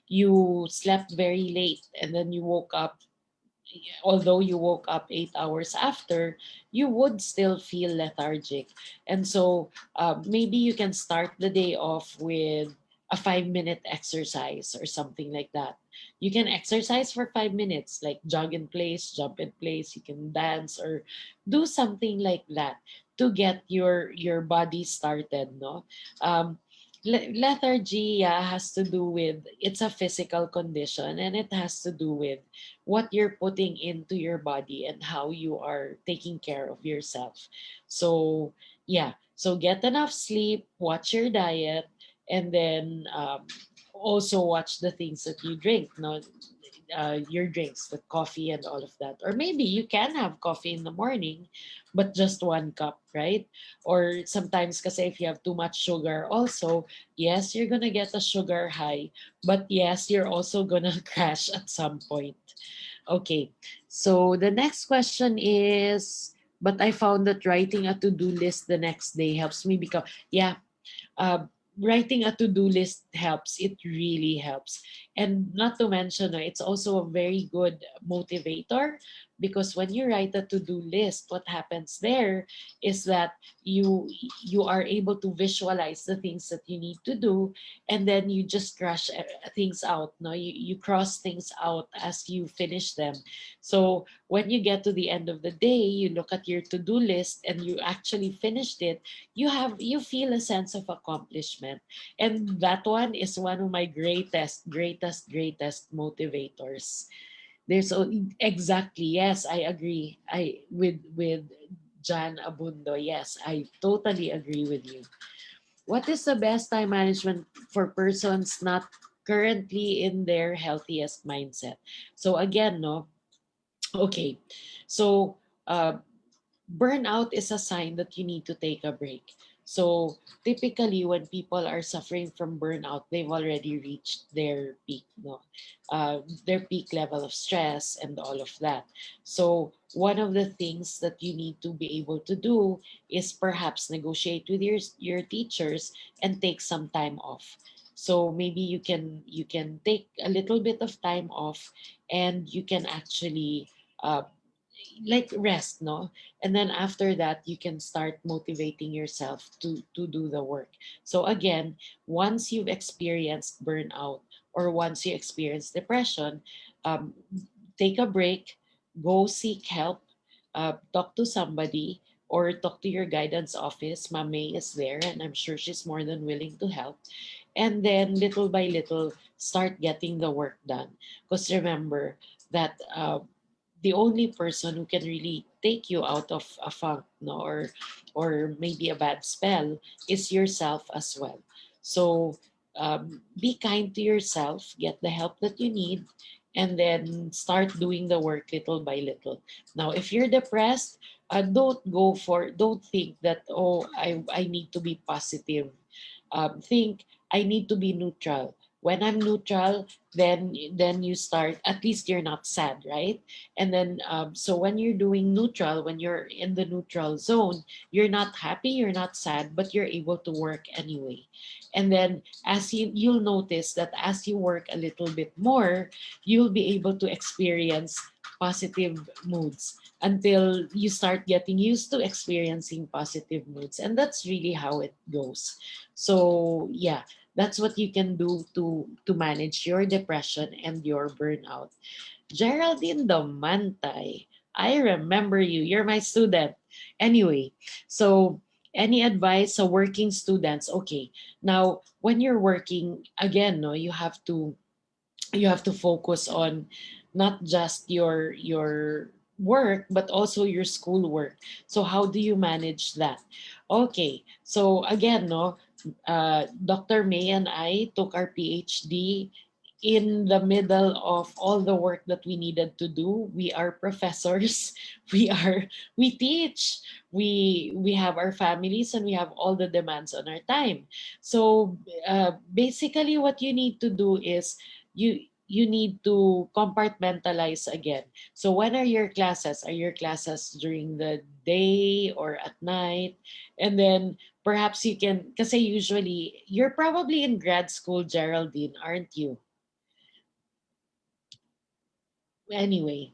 you slept very late and then you woke up, although you woke up 8 hours after, you would still feel lethargic. And so maybe you can start the day off with a 5 minute exercise or something like that. You can exercise for 5 minutes, like jog in place, jump in place, you can dance or do something like that to get your body started, no? Lethargy, yeah, has to do with, it's a physical condition, and it has to do with what you're putting into your body and how you are taking care of yourself. So, yeah, so get enough sleep, watch your diet, and then also watch the things that you drink. No, your drinks, the coffee and all of that. Or maybe you can have coffee in the morning, but just 1 cup, right? Or sometimes, kasi if you have too much sugar, also, yes, you're gonna get a sugar high, but yes, you're also gonna crash at some point. Okay, so the next question is, but I found that writing a to do list the next day helps me become, yeah, uh, writing a to-do list helps. It really helps. And not to mention, it's also a very good motivator, because when you write a to-do list, what happens there is that you you are able to visualize the things that you need to do, and then you just crush things out. No, you cross things out as you finish them. So when you get to the end of the day, you look at your to-do list and you actually finished it, you feel a sense of accomplishment, and that one is one of my greatest motivators. There's exactly, yes, I agree, I with Jan Abundo. Yes, I totally agree with you. What is the best time management for persons not currently in their healthiest mindset? So again, no, okay, so uh, burnout is a sign that you need to take a break. So typically, when people are suffering from burnout, they've already reached their peak, no, their peak level of stress and all of that. So one of the things that you need to be able to do is perhaps negotiate with your teachers and take some time off. So maybe you can take a little bit of time off, and you can actually uh, like rest, no, and then after that you can start motivating yourself to do the work. So again, once you've experienced burnout or once you experience depression, um, take a break, go seek help, talk to somebody, or talk to your guidance office. Mame is there, and I'm sure she's more than willing to help. And then little by little, start getting the work done. Because remember that the only person who can really take you out of a funk, no, or maybe a bad spell, is yourself as well. So be kind to yourself, get the help that you need, and then start doing the work little by little. Now, if you're depressed, don't think that, oh, I need to be positive. Think, I need to be neutral. When I'm neutral, then you start, at least you're not sad, right? And then so when you're doing neutral, when you're in the neutral zone, you're not happy, you're not sad, but you're able to work anyway. And then as you'll notice that as you work a little bit more, you'll be able to experience positive moods until you start getting used to experiencing positive moods, and that's really how it goes. So yeah, that's what you can do to manage your depression and your burnout. Geraldine Domantay, I remember you. You're my student. Anyway, so any advice to working students? Okay, now when you're working, again, no, you have to focus on not just your work but also your school work. So how do you manage that? Okay, so again, no, Dr. May and I took our PhD in the middle of all the work that we needed to do. We are professors. We teach. We have our families, and we have all the demands on our time. So basically what you need to do is, you you need to compartmentalize again. So when are your classes? Are your classes during the day or at night? And then perhaps you can, kasi usually you're probably in grad school, Geraldine, aren't you? Anyway,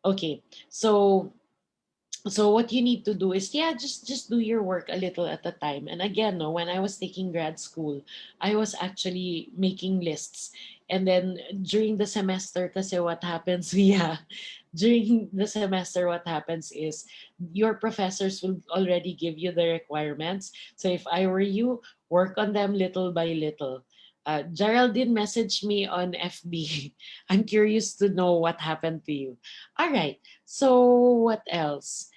okay. So what you need to do is, yeah, just do your work a little at a time. And again, no, when I was taking grad school, I was actually making lists. And then during the semester, kasi what happens, yeah, during the semester, what happens is your professors will already give you the requirements. So if I were you, work on them little by little. Geraldine messaged me on FB. I'm curious to know what happened to you. All right. So what else?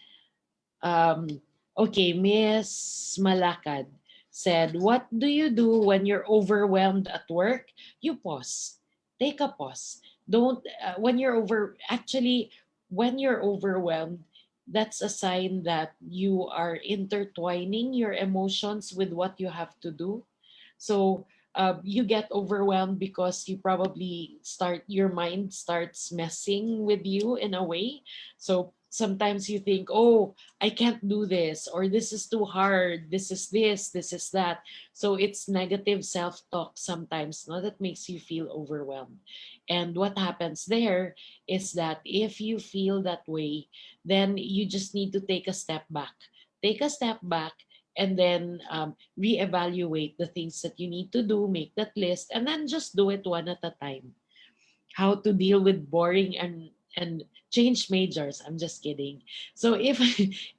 Um, okay, Miss Malakad said, "What do you do when you're overwhelmed at work? You pause. Take a pause. Don't, when you're actually, when you're overwhelmed, that's a sign that you are intertwining your emotions with what you have to do. So you get overwhelmed because you probably your mind starts messing with you in a way. So sometimes you think, oh, I can't do this, or this is too hard, this is that. So it's negative self-talk sometimes, no, that makes you feel overwhelmed. And what happens there is that if you feel that way, then you just need to take a step back. Take a step back and then reevaluate the things that you need to do, make that list, and then just do it one at a time. How to deal with boring and change majors. I'm just kidding. So if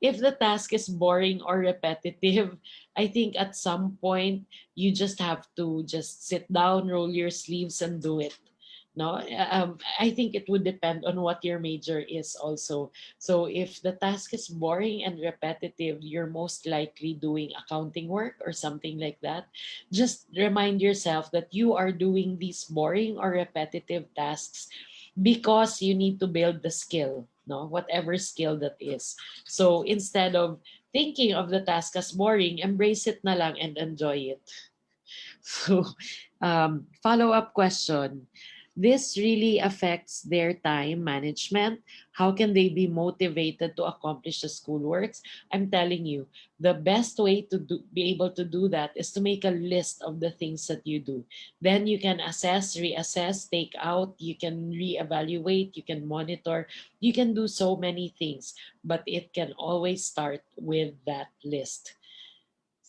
if the task is boring or repetitive, I think at some point you just have to just sit down, roll your sleeves, and do it. No, I think it would depend on what your major is also. So if the task is boring and repetitive, you're most likely doing accounting work or something like that. Just remind yourself that you are doing these boring or repetitive tasks because you need to build the skill, no, whatever skill that is. So instead of thinking of the task as boring, embrace it na lang and enjoy it. So, follow-up question. This really affects their time management. How can they be motivated to accomplish the schoolworks? I'm telling you, the best way to be able to do that is to make a list of the things that you do. Then you can assess, reassess, take out, you can reevaluate, you can monitor, you can do so many things, but it can always start with that list.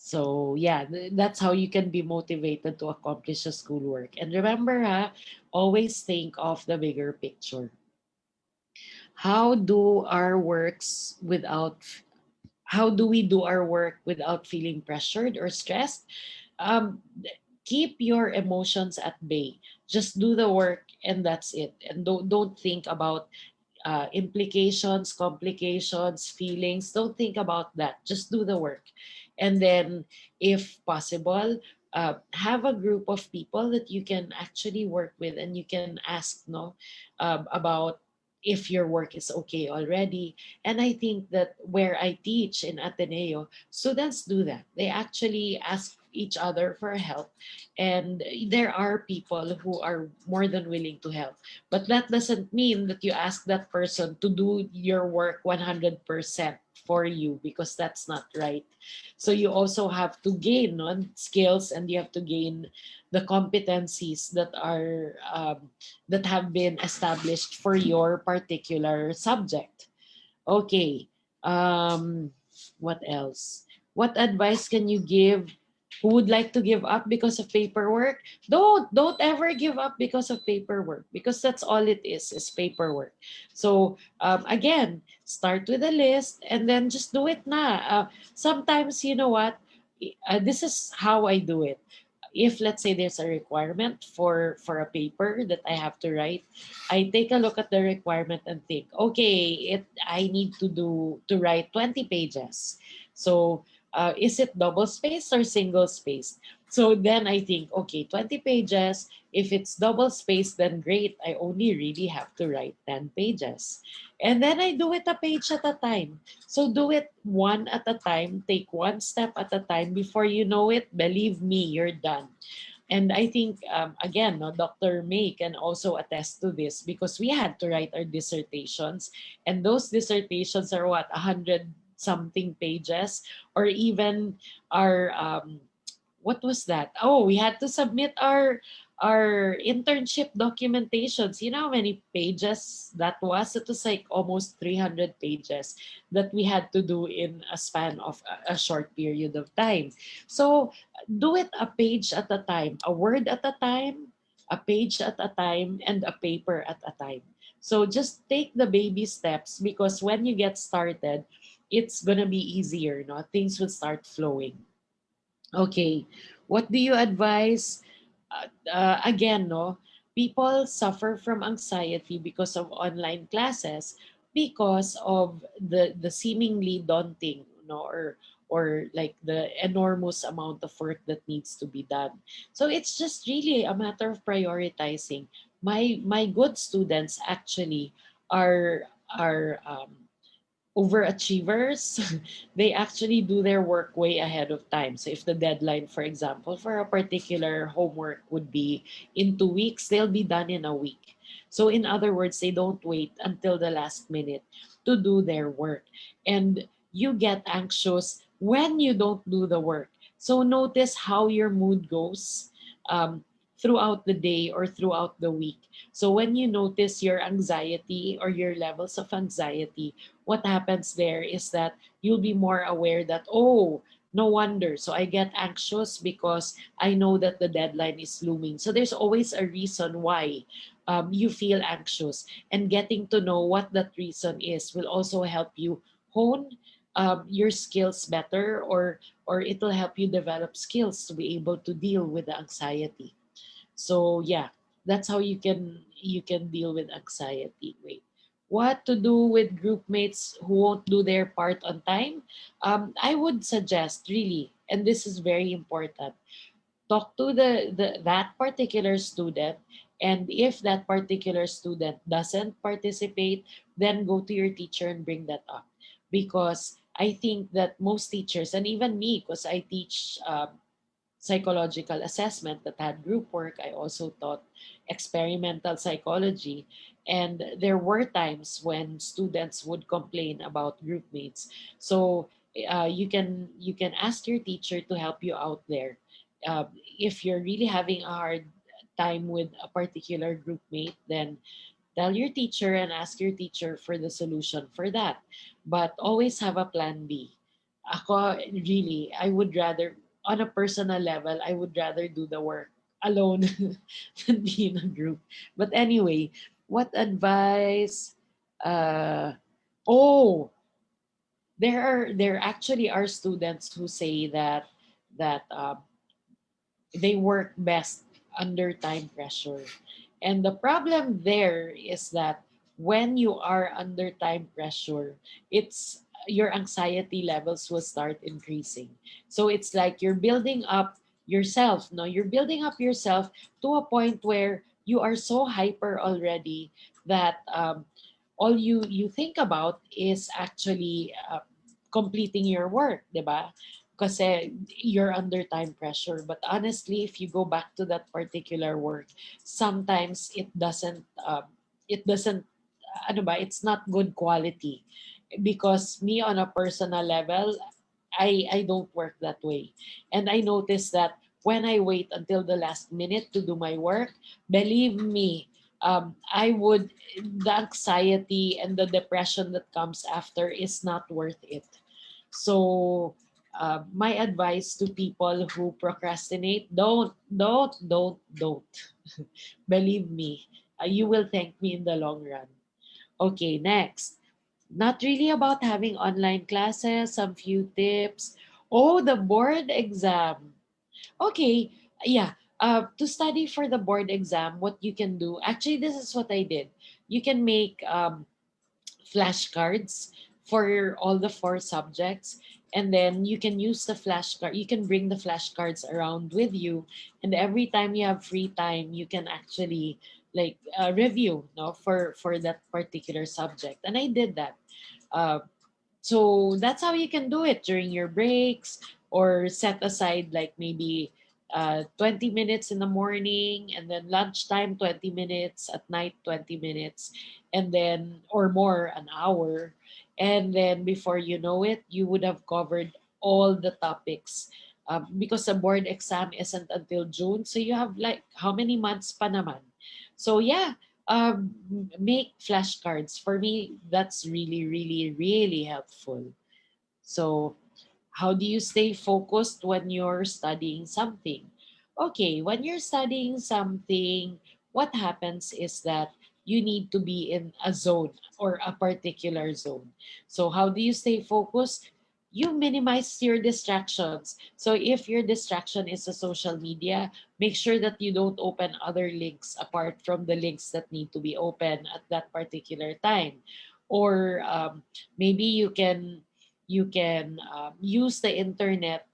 So yeah, that's how you can be motivated to accomplish the schoolwork. And remember, always think of the bigger picture. How do our works without how do we do our work without feeling pressured or stressed? Um, Keep your emotions at bay. Just do the work and that's it. And don't think about implications, complications, feelings. Don't think about that. Just do the work. And then, if possible, have a group of people that you can actually work with and you can ask, no, about if your work is okay already. And I think that where I teach in Ateneo, students do that. They actually ask each other for help. And there are people who are more than willing to help. But that doesn't mean that you ask that person to do your work 100% for you, because that's not right. So you also have to gain on skills, and you have to gain the competencies that have been established for your particular subject. Okay. Um, what else? What advice can you give who would like to give up because of paperwork? Don't ever give up because of paperwork, because that's all it is paperwork. So again, start with a list and then just do it na. Sometimes, you know what? This is how I do it. If let's say there's a requirement for a paper that I have to write, I take a look at the requirement and think, okay, I need to write 20 pages. So is it double spaced or single spaced? So then I think, okay, 20 pages. If it's double spaced, then great. I only really have to write 10 pages. And then I do it a page at a time. So do it one at a time. Take one step at a time. Before you know it, believe me, you're done. And I think, again, no, Dr. May can also attest to this because we had to write our dissertations. And those dissertations are what, 100 something pages, or even our what was that? Oh, we had to submit our internship documentations. You know how many pages that was? It was like almost 300 pages that we had to do in a span of a short period of time. So do it a page at a time, a word at a time, a page at a time, and a paper at a time. So just take the baby steps, because when you get started, it's gonna be easier, no? Things will start flowing. Okay, what do you advise? Again, no, people suffer from anxiety because of online classes, because of the seemingly daunting, no, or like the enormous amount of work that needs to be done. So it's just really a matter of prioritizing. My good students actually are overachievers. They actually do their work way ahead of time. So if the deadline, for example, for a particular homework would be in 2 weeks, they'll be done in a week. So in other words, they don't wait until the last minute to do their work. And you get anxious when you don't do the work. So notice how your mood goes um, throughout the day or throughout the week. So when you notice your anxiety or your levels of anxiety, what happens there is that you'll be more aware that, oh, no wonder. So I get anxious because I know that the deadline is looming. So there's always a reason why you feel anxious. And getting to know what that reason is will also help you hone your skills better, or it'll help you develop skills to be able to deal with the anxiety. So yeah, that's how you can deal with anxiety. Wait, what to do with group mates who won't do their part on time? I would suggest, really, and this is very important, talk to the that particular student, and if that particular student doesn't participate, then go to your teacher and bring that up, because I think that most teachers, and even me, because I teach psychological assessment that had group work. I also taught experimental psychology. And there were times when students would complain about group mates. So you can ask your teacher to help you out there. If you're really having a hard time with a particular group mate, then tell your teacher and ask your teacher for the solution for that. But always have a plan B. Ako, really, I would rather, on a personal level, I would rather do the work alone than be in a group. But anyway, what advice? Uh, oh, there actually are students who say that they work best under time pressure. And the problem there is that when you are under time pressure, it's your anxiety levels will start increasing. So it's like you're building up yourself. No, you're building up yourself to a point where you are so hyper already that all you think about is actually completing your work, 'di ba? Kasi you're under time pressure. But honestly, if you go back to that particular work, sometimes it doesn't ano ba, it's not good quality. Because me, on a personal level, I don't work that way. And I notice that when I wait until the last minute to do my work, believe me, the anxiety and the depression that comes after is not worth it. So, my advice to people who procrastinate: don't. Believe me, you will thank me in the long run. Okay, next. Not really about having online classes, some few tips. Oh, the board exam. Okay, yeah. To study for the board exam, what you can do, actually, this is what I did. You can make flashcards for all the four subjects, and then you can use the flashcard, you can bring the flashcards around with you, and every time you have free time, you can actually like review, no, for that particular subject. And I did that. uh, so that's how you can do it during your breaks, or set aside like maybe 20 minutes in the morning, and then lunchtime 20 minutes, at night 20 minutes, and then or more, an hour. And then before you know it, you would have covered all the topics, because the board exam isn't until June. So you have like how many months pa naman? So yeah, make flashcards. For me, that's really, really, really helpful. So how do you stay focused when you're studying something? Okay, when you're studying something, what happens is that you need to be in a zone or a particular zone. So, how do you stay focused? You minimize your distractions. So, if your distraction is a social media, make sure that you don't open other links apart from the links that need to be open at that particular time. Or maybe you can use the internet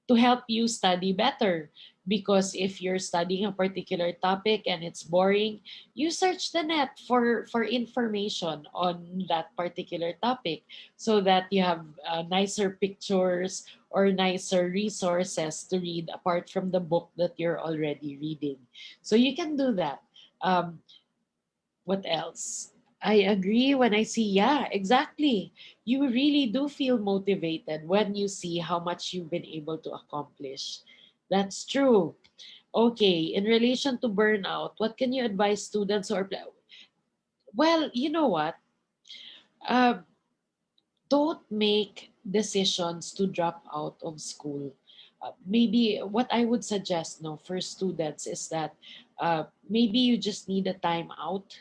to help you study better, because if you're studying a particular topic and it's boring, you search the net for information on that particular topic, so that you have nicer pictures or nicer resources to read apart from the book that you're already reading. So you can do that. um, what else? I agree when I see, yeah, exactly. You really do feel motivated when you see how much you've been able to accomplish. That's true. Okay, in relation to burnout, what can you advise students who are well, you know what? Uh, don't make decisions to drop out of school. Maybe what I would suggest, no, for students is that maybe you just need a time out,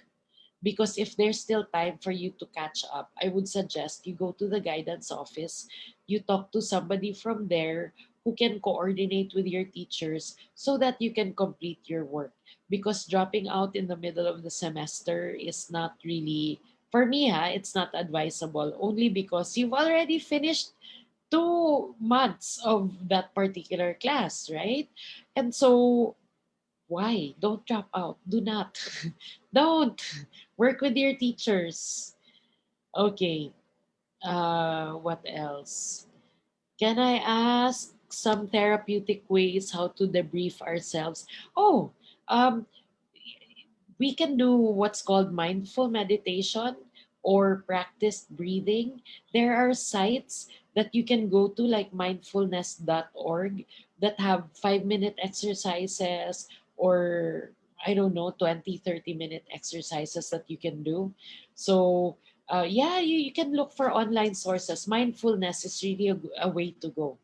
because if there's still time for you to catch up, I would suggest you go to the guidance office, you talk to somebody from there who can coordinate with your teachers so that you can complete your work. Because dropping out in the middle of the semester is not really, for me, it's not advisable, only because you've already finished 2 months of that particular class, right? And so why? Don't drop out. Do not. Don't. Work with your teachers. Okay. What else? Can I ask some therapeutic ways how to debrief ourselves? Oh, um, we can do what's called mindful meditation or practiced breathing. There are sites that you can go to, like mindfulness.org, that have 5-minute exercises, or I don't know, 20, 30-minute exercises that you can do. So, yeah, you can look for online sources. Mindfulness is really a way to go.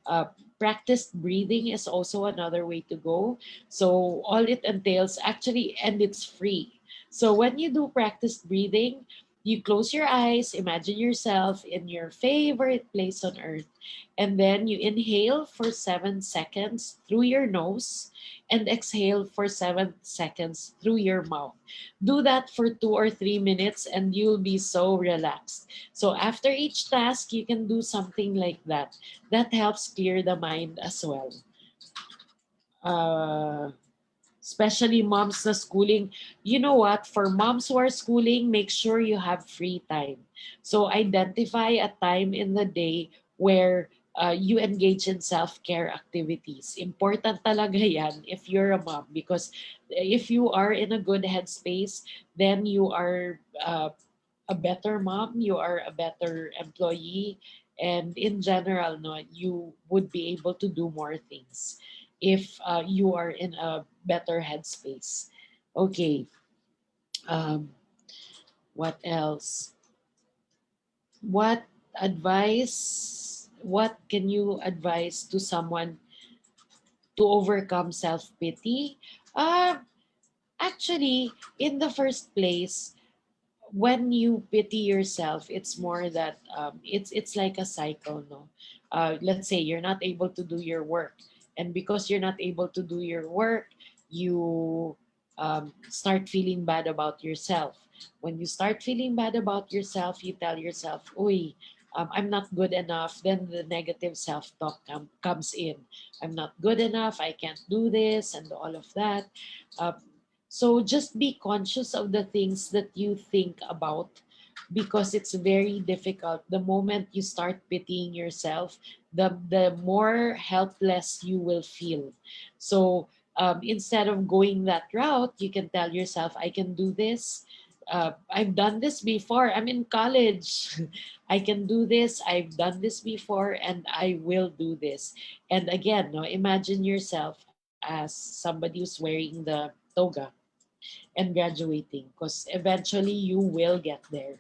Uh, Practiced breathing is also another way to go. So all it entails actually, and it's free. So when you do practice breathing, you close your eyes, imagine yourself in your favorite place on earth, and then you inhale for 7 seconds through your nose and exhale for 7 seconds through your mouth. Do that for 2 or 3 minutes and you'll be so relaxed. So after each task, you can do something like that. That helps clear the mind as well. Uh, Especially moms na schooling. You know what? For moms who are schooling, make sure you have free time. So identify a time in the day where you engage in self-care activities. Important talaga yan if you're a mom, because if you are in a good headspace, then you are a better mom, you are a better employee, and in general, no, you would be able to do more things if you are in a better headspace. Okay, um, what else? What what can you advise to someone to overcome self-pity? Uh, Actually, in the first place, when you pity yourself, it's more that it's like a cycle, no. Let's say you're not able to do your work, and because you're not able to do your work, you start feeling bad about yourself. When you start feeling bad about yourself, you tell yourself, "Uy, I'm not good enough." Then the negative self-talk comes in. I'm not good enough, I can't do this, and all of that. um, so just be conscious of the things that you think about because it's very difficult. The moment you start pitying yourself, the more helpless you will feel. So instead of going that route, you can tell yourself, I can do this. I've done this before. I'm in college. I can do this. I've done this before, and I will do this. And again, no, imagine yourself as somebody who's wearing the toga and graduating, because eventually you will get there.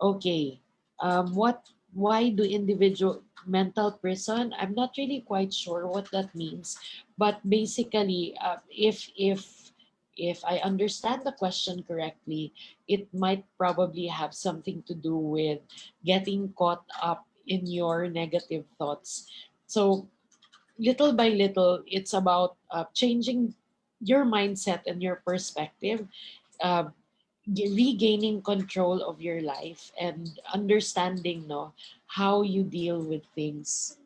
Okay. Why do individual mental prison? I'm not really quite sure what that means, but basically, if I understand the question correctly, it might probably have something to do with getting caught up in your negative thoughts. So little by little, it's about changing your mindset and your perspective. Uh, Regaining control of your life and understanding, no, how you deal with things,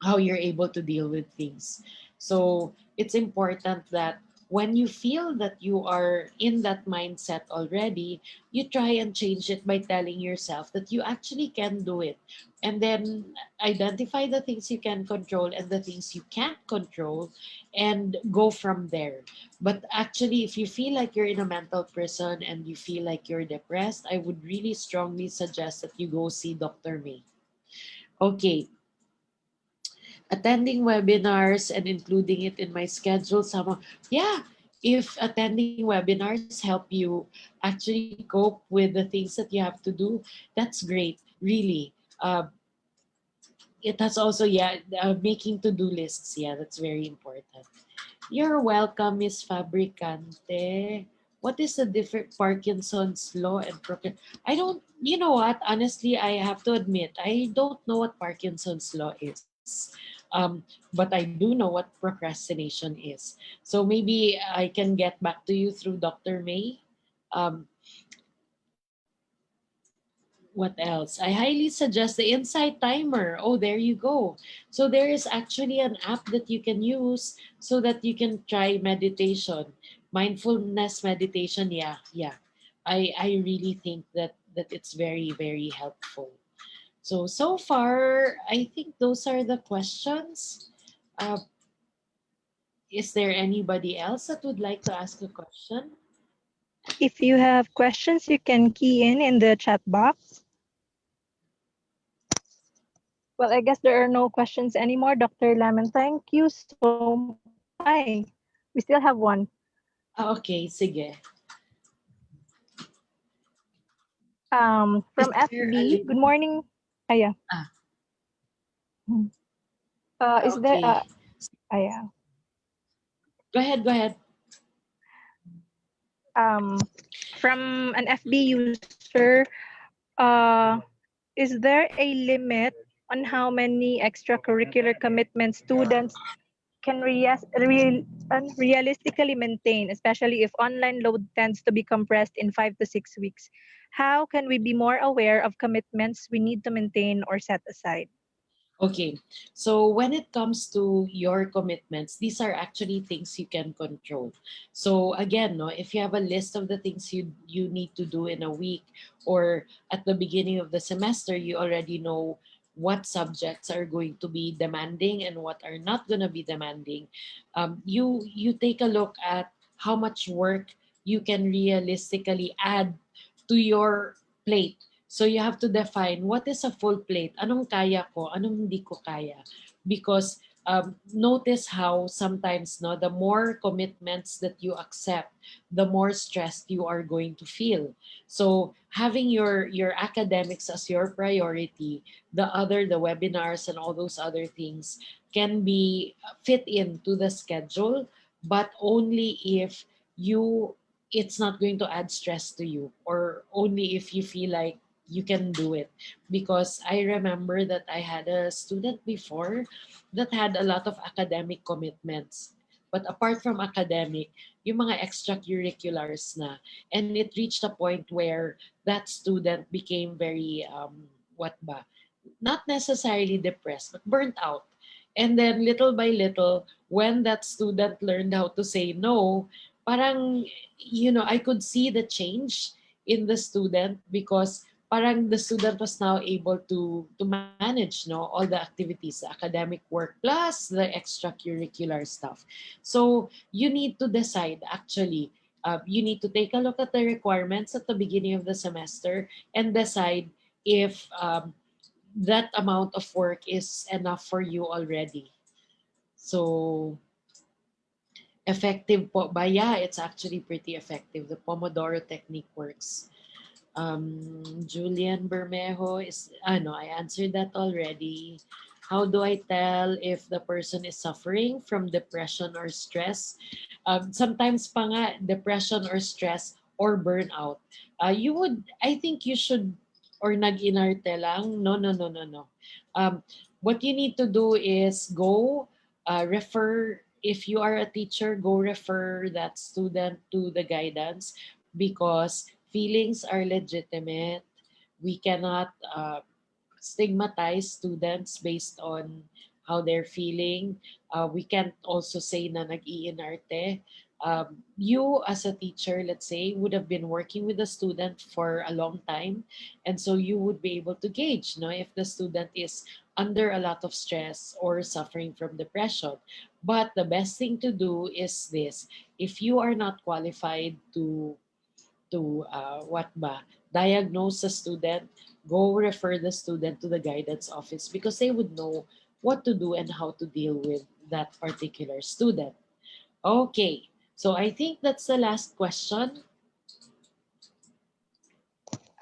how you're able to deal with things. So it's important that when you feel that you are in that mindset already, you try and change it by telling yourself that you actually can do it. And then identify the things you can control and the things you can't control and go from there. But actually, if you feel like you're in a mental prison and you feel like you're depressed, I would really strongly suggest that you go see Dr. May. Okay, attending webinars and including it in my schedule. Yeah, if attending webinars help you actually cope with the things that you have to do, that's great, really. It has also, yeah, making to-do lists. Yeah, that's very important. You're welcome, Miss Fabricante. What is the different Parkinson's law and I don't, you know what? Honestly, I have to admit, I don't know what Parkinson's law is. But I do know what procrastination is. So maybe I can get back to you through Dr. May. Um, what else? I highly suggest the Insight Timer. Oh, there you go. So there is actually an app that you can use so that you can try meditation, mindfulness meditation. Yeah, yeah. I really think that it's very, very helpful. So far, I think those are the questions. Uh, is there anybody else that would like to ask a question? If you have questions, you can key in the chat box. Well, I guess there are no questions anymore, Dr. Lemon. Thank you so I we still have one. Okay, sige. Is From there a FB. Good limit? morning. Yeah. Ah, Is there okay. yeah. Go ahead, go ahead. From an FB user, uh, is there a limit on how many extracurricular commitments students can realistically maintain, especially if online load tends to be compressed in 5 to 6 weeks? How can we be more aware of commitments we need to maintain or set aside? Okay, so when it comes to your commitments, these are actually things you can control. So again, no, if you have a list of the things you need to do in a week, or at the beginning of the semester, you already know what subjects are going to be demanding and what are not going to be demanding. You take a look at how much work you can realistically add to your plate. So you have to define what is a full plate. Anong kaya ko? Anong hindi ko kaya? Because notice how sometimes, no, the more commitments that you accept, the more stressed you are going to feel. So having your academics as your priority, the webinars and all those other things can be fit into the schedule, but only if you it's not going to add stress to you, or only if you feel like you can do it. Because I remember that I had a student before that had a lot of academic commitments, but apart from academic, yung mga extracurriculars na, and it reached a point where that student became very what ba, not necessarily depressed, but burnt out. And then little by little, when that student learned how to say no, parang, I could see the change in the student, because parang the student was now able to manage, no, all the activities, the academic work plus the extracurricular stuff. So you need to decide, actually, you need to take a look at the requirements at the beginning of the semester and decide if that amount of work is enough for you already. So effective po ba? Yeah, it's actually pretty effective. The Pomodoro Technique works. Julian Bermejo is, no, I answered that already. How do I tell if the person is suffering from depression or stress? Sometimes pa nga, depression or stress or burnout. I think you should, or nag-inarte lang. No, no, no, no, no. What you need to do is go refer, if you are a teacher, go refer that student to the guidance, because feelings are legitimate. We cannot stigmatize students based on how they're feeling. We can't also say na nag-iinarte. You as a teacher, let's say, would have been working with a student for a long time, and so you would be able to gauge, no, if the student is under a lot of stress or suffering from depression. But the best thing to do is this: if you are not qualified to what ba, diagnose the student, go refer the student to the guidance office, because they would know what to do and how to deal with that particular student. Okay, so I think that's the last question.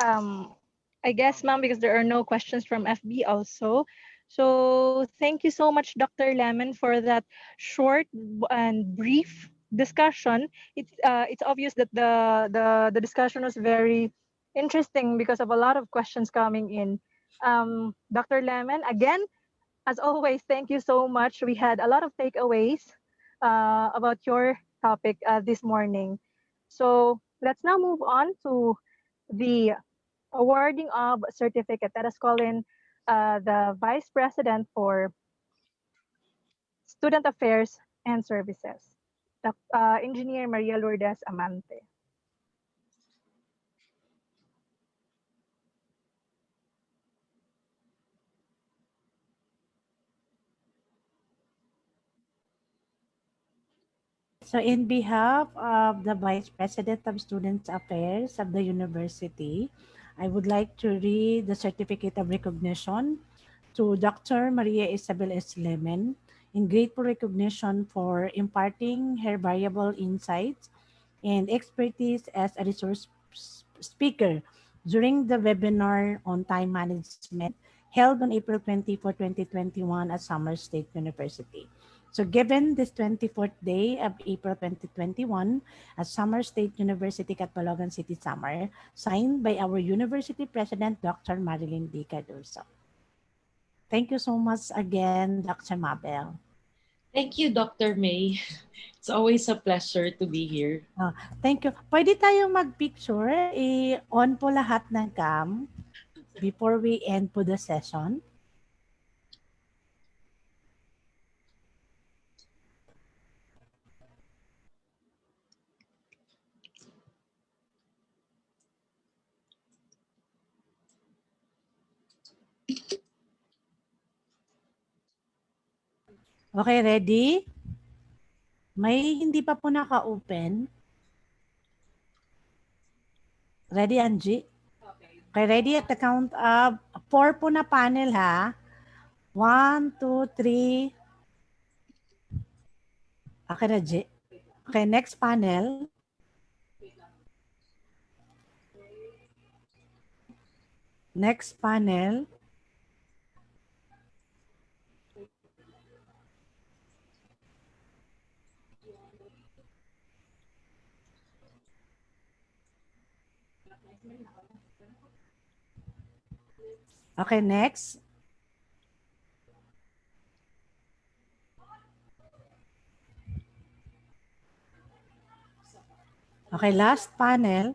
Um, I guess, ma'am, because there are no questions from FB also. So thank you so much, Dr. Lemon, for that short and brief discussion. It's obvious that the discussion was very interesting because of a lot of questions coming in. Dr. Lemon, again, as always, thank you so much. We had a lot of takeaways about your topic this morning. So let's now move on to the awarding of certificate. Let us call in the Vice President for Student Affairs and Services, Engineer Maria Lourdes Amante. So in behalf of the Vice President of Student Affairs of the university, I would like to read the certificate of recognition to Dr. Maria Isabel S. Lemon in grateful recognition for imparting her valuable insights and expertise as a resource speaker during the webinar on time management held on April 24, 2021 at Summer State University. So given this 24th day of April 2021 at Summer State University, Catbalogan City, Samar, signed by our University President, Dr. Marilyn D. Cardoso. Thank you so much again, Dr. Mabel. Thank you, Dr. May. It's always a pleasure to be here. Thank you. Pwede tayong mag-picture. I-on po lahat ng cam before we end po the session. Okay, ready? May hindi pa po naka-open. Ready, Angie? Okay, ready at the count of 4 po na panel ha. 1, 2, 3. Okay, Angie. Okay, next panel. Next panel. Okay, next. Okay, last panel.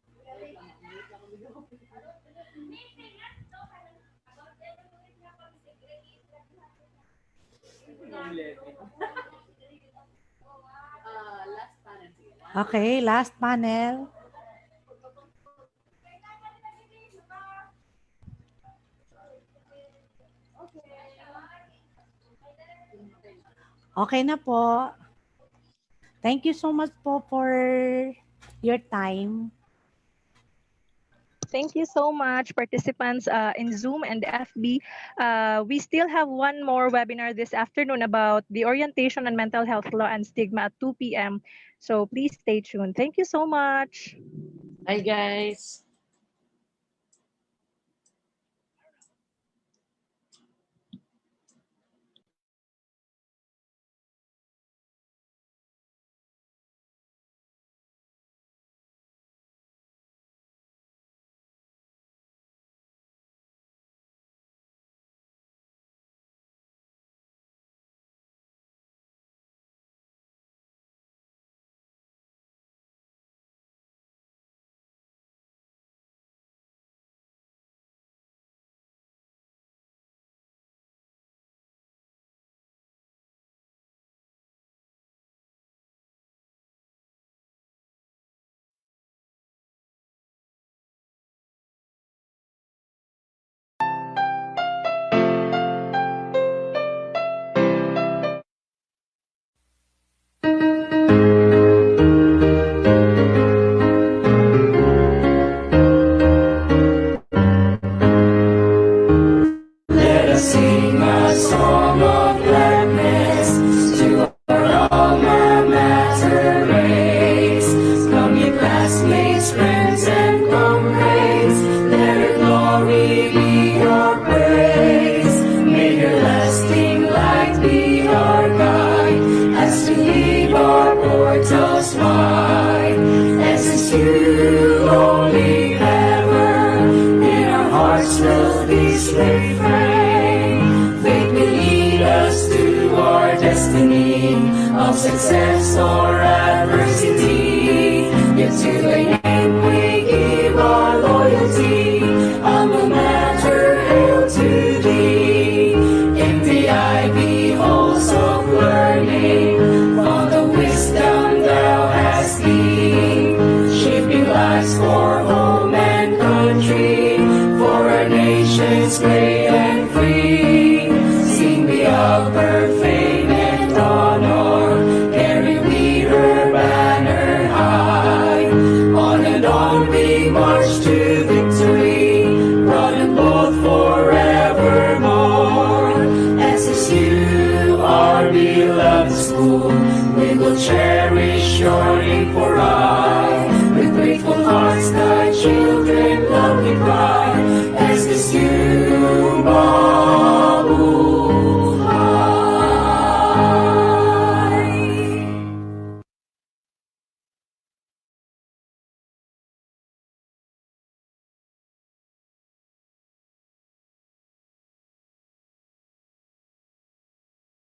Okay, last panel. Okay na po. Thank you so much po for your time. Thank you so much, participants in Zoom and FB. We still have one more webinar this afternoon about the orientation on mental health law and stigma at 2 p.m. So please stay tuned. Thank you so much. Bye, guys. Let us sing a song of gladness to our alma mater race. Come, ye classmates, friends, and comrades, let her glory be your praise. May your lasting light be our guide as we leave our portals wide. SSU only ever, in our hearts will this refrain. Faith will lead us to our destiny of success or adversity. Yet to